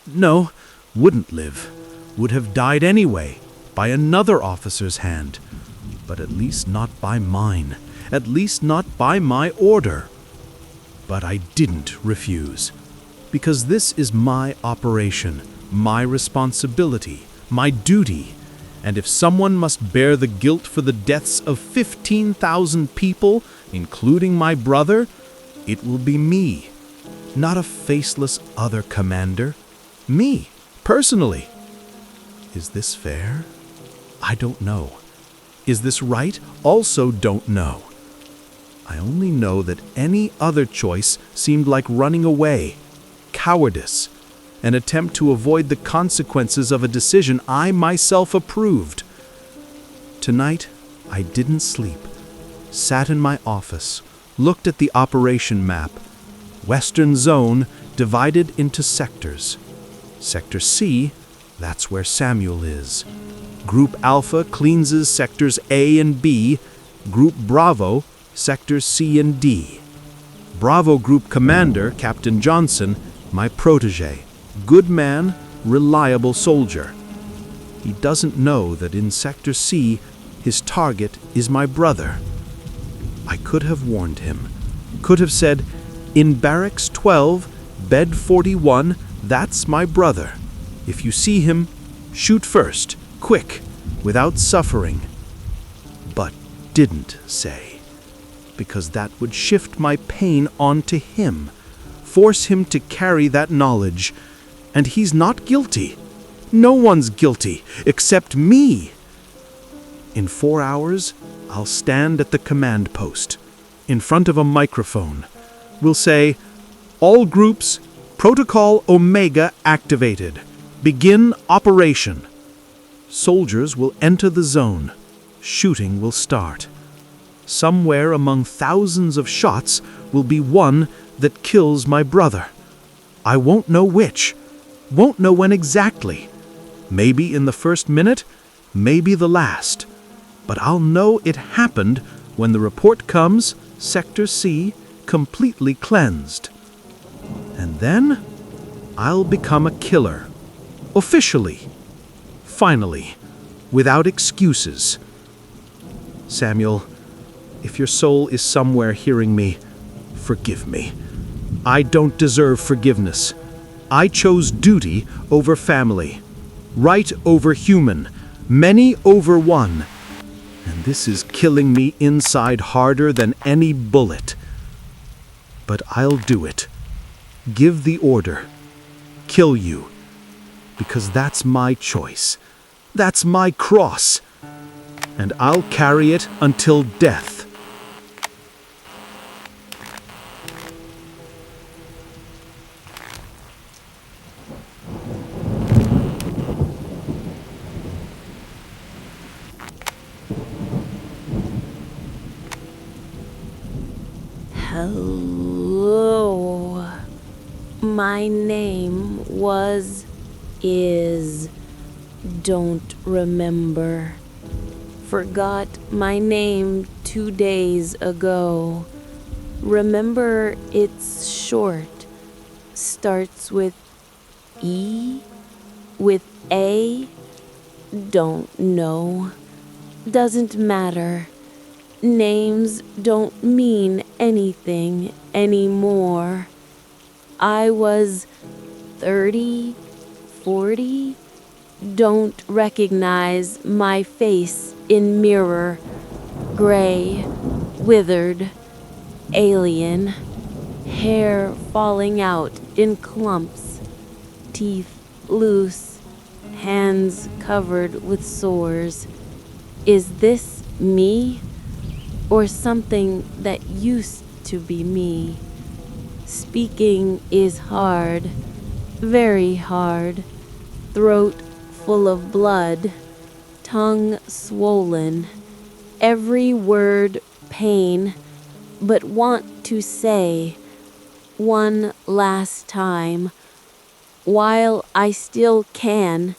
No, wouldn't live. Would have died anyway, by another officer's hand. But at least not by mine. At least not by my order. But I didn't refuse. Because this is my operation, my responsibility, my duty. And if someone must bear the guilt for the deaths of 15,000 people, including my brother, it will be me. Not a faceless other commander. Me, personally. Is this fair? I don't know. Is this right? Also don't know. I only know that any other choice seemed like running away, cowardice, an attempt to avoid the consequences of a decision I myself approved. Tonight, I didn't sleep, sat in my office, looked at the operation map. Western Zone divided into sectors. Sector C, that's where Samuel is. Group Alpha cleanses sectors A and B. Group Bravo, sectors C and D. Bravo Group Commander, Captain Johnson, my protege. Good man, reliable soldier. He doesn't know that in Sector C, his target is my brother. I could have warned him. Could have said, in Barracks 12, Bed 41, that's my brother. If you see him, shoot first, quick, without suffering. But didn't say, because that would shift my pain onto him, force him to carry that knowledge. And he's not guilty. No one's guilty, except me. In 4 hours, I'll stand at the command post, in front of a microphone. We'll say, all groups, Protocol Omega activated. Begin operation. Soldiers will enter the zone. Shooting will start. Somewhere among thousands of shots will be one that kills my brother. I won't know which. Won't know when exactly. Maybe in the first minute, maybe the last. But I'll know it happened when the report comes, Sector C, completely cleansed. And then, I'll become a killer. Officially. Finally. Without excuses. Samuel, if your soul is somewhere hearing me, forgive me. I don't deserve forgiveness. I chose duty over family, right over human, many over one. And this is killing me inside harder than any bullet. But I'll do it. Give the order. Kill you. Because that's my choice. That's my cross. And I'll carry it until death. Hello. My name is, don't remember. Forgot my name 2 days ago. Remember it's short. Starts with E, with A. Don't know. Doesn't matter. Names don't mean anything anymore. I was 30, 40. Don't recognize my face in mirror. Gray, withered, alien. Hair falling out in clumps. Teeth loose. Hands covered with sores. Is this me? Or something that used to be me? Speaking is hard, very hard. Throat full of blood, tongue swollen, every word pain, but want to say one last time, while I still can,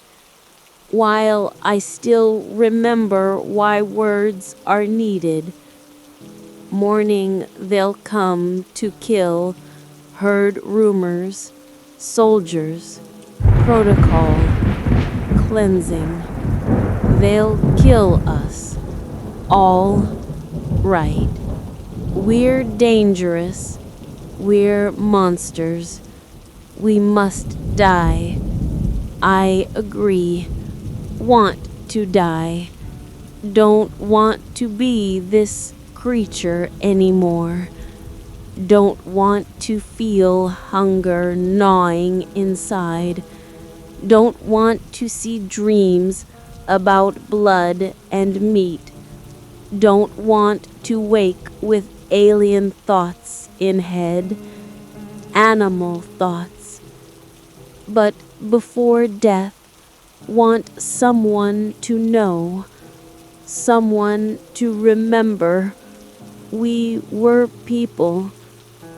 while I still remember why words are needed. Morning they'll come to kill, heard rumors, soldiers, protocol, cleansing. They'll kill us, all right. We're dangerous, we're monsters, we must die. I agree, want to die, don't want to be this creature anymore. Don't want to feel hunger gnawing inside. Don't want to see dreams about blood and meat. Don't want to wake with alien thoughts in head, animal thoughts. But before death, want someone to know, someone to remember. We were people,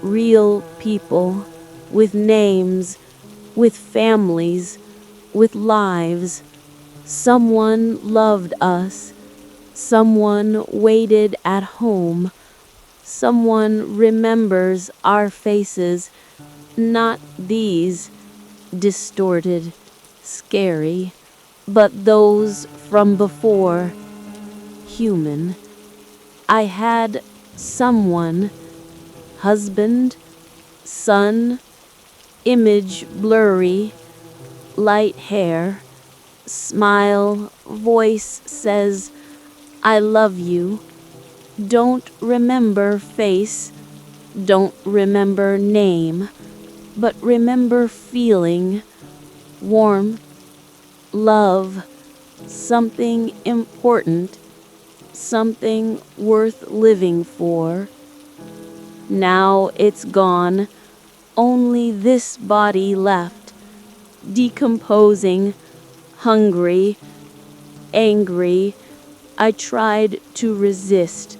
real people, with names, with families, with lives. Someone loved us. Someone waited at home. Someone remembers our faces, not these, distorted, scary, but those from before, human. I had someone, husband, son, image blurry, light hair, smile, voice says, I love you. Don't remember face, don't remember name, but remember feeling, warmth, love, something important, something worth living for. Now it's gone, only this body left, decomposing, hungry, angry. I tried to resist,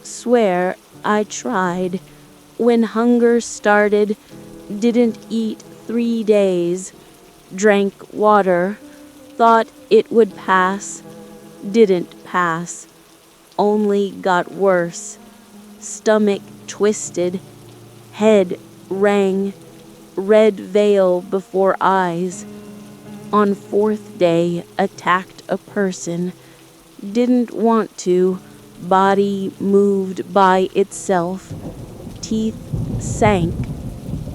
swear I tried. When hunger started, didn't eat 3 days, drank water, thought it would pass, didn't pass, only got worse. Stomach twisted, head rang, red veil before eyes. On 4th day, attacked a person, didn't want to, body moved by itself, teeth sank,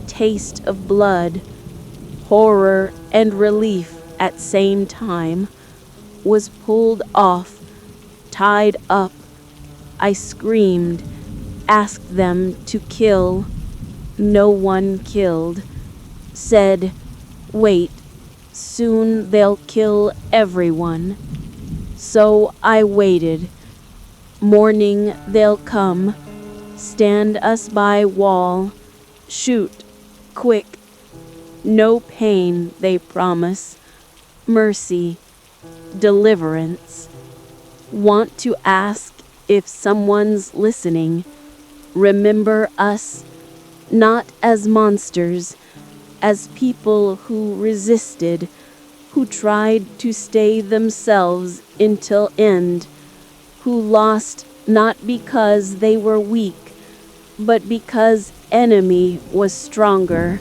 taste of blood, horror and relief at same time, was pulled off, tied up. I screamed, asked them to kill. No one killed. Said, wait, soon they'll kill everyone. So I waited. Morning they'll come, stand us by wall, shoot, quick. No pain, they promise. Mercy, deliverance. Want to ask if someone's listening. Remember us, not as monsters, as people who resisted, who tried to stay themselves until end, who lost not because they were weak, but because enemy was stronger,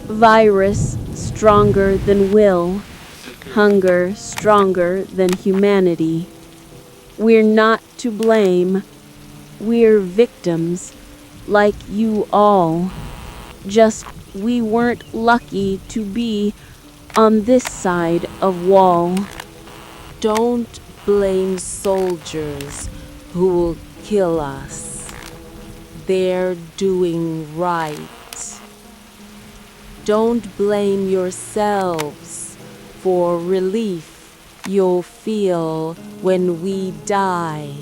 virus stronger than will, hunger stronger than humanity. We're not to blame. We're victims, like you all. Just we weren't lucky to be on this side of wall. Don't blame soldiers who will kill us. They're doing right. Don't blame yourselves for relief you'll feel when we die.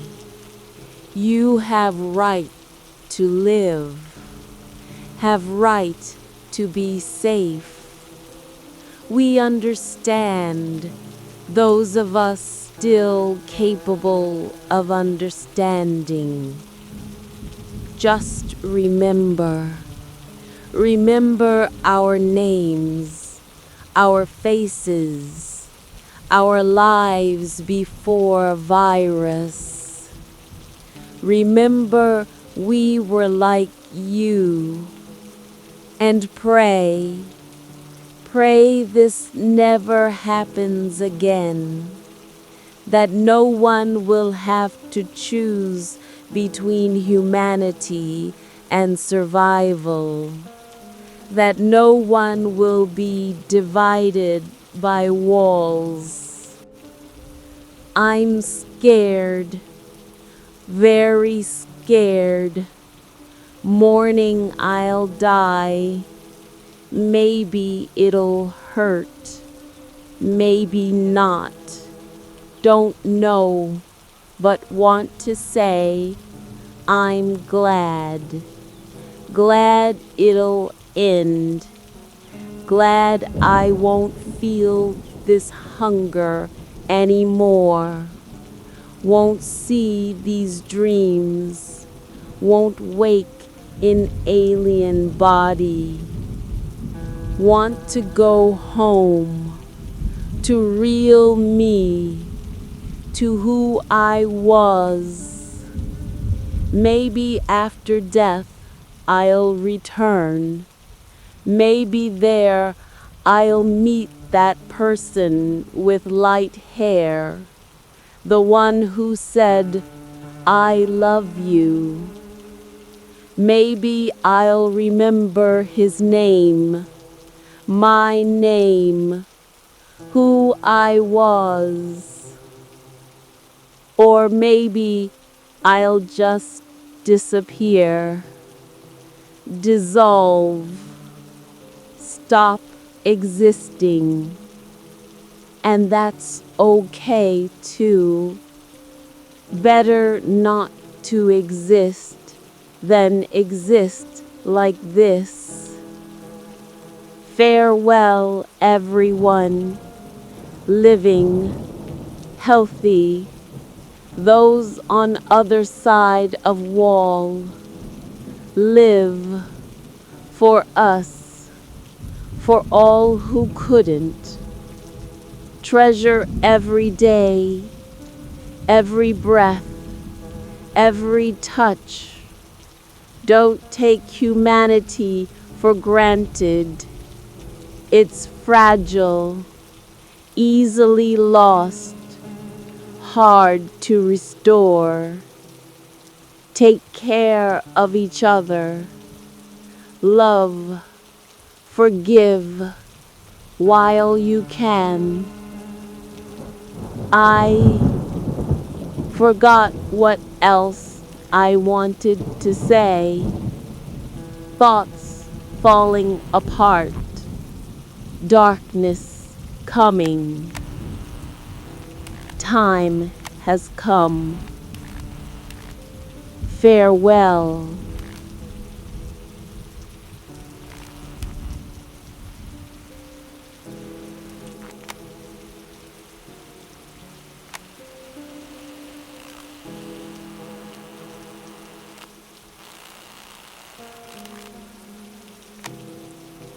You have right to live, have right to be safe. We understand, those of us still capable of understanding. Just remember our names, our faces, our lives before virus. Remember we were like you. And pray this never happens again. That no one will have to choose between humanity and survival. That no one will be divided by walls. I'm scared, very scared. Morning I'll die. Maybe it'll hurt, maybe not. Don't know, but want to say I'm glad. Glad it'll end. Glad I won't feel this hunger anymore. Won't see these dreams. Won't wake in alien body. Want to go home to real me, to who I was. Maybe after death I'll return. Maybe there I'll meet that person with light hair, the one who said, I love you. Maybe I'll remember his name, my name, who I was. Or maybe I'll just disappear, dissolve, stop existing. And that's okay too. Better not to exist than exist like this. Farewell, everyone, living, healthy, those on other side of wall. Live for us, for all who couldn't. Treasure every day, every breath, every touch. Don't take humanity for granted. It's fragile, easily lost, hard to restore. Take care of each other. Love, forgive while you can. I forgot what else I wanted to say. Thoughts falling apart. Darkness coming. Time has come. Farewell.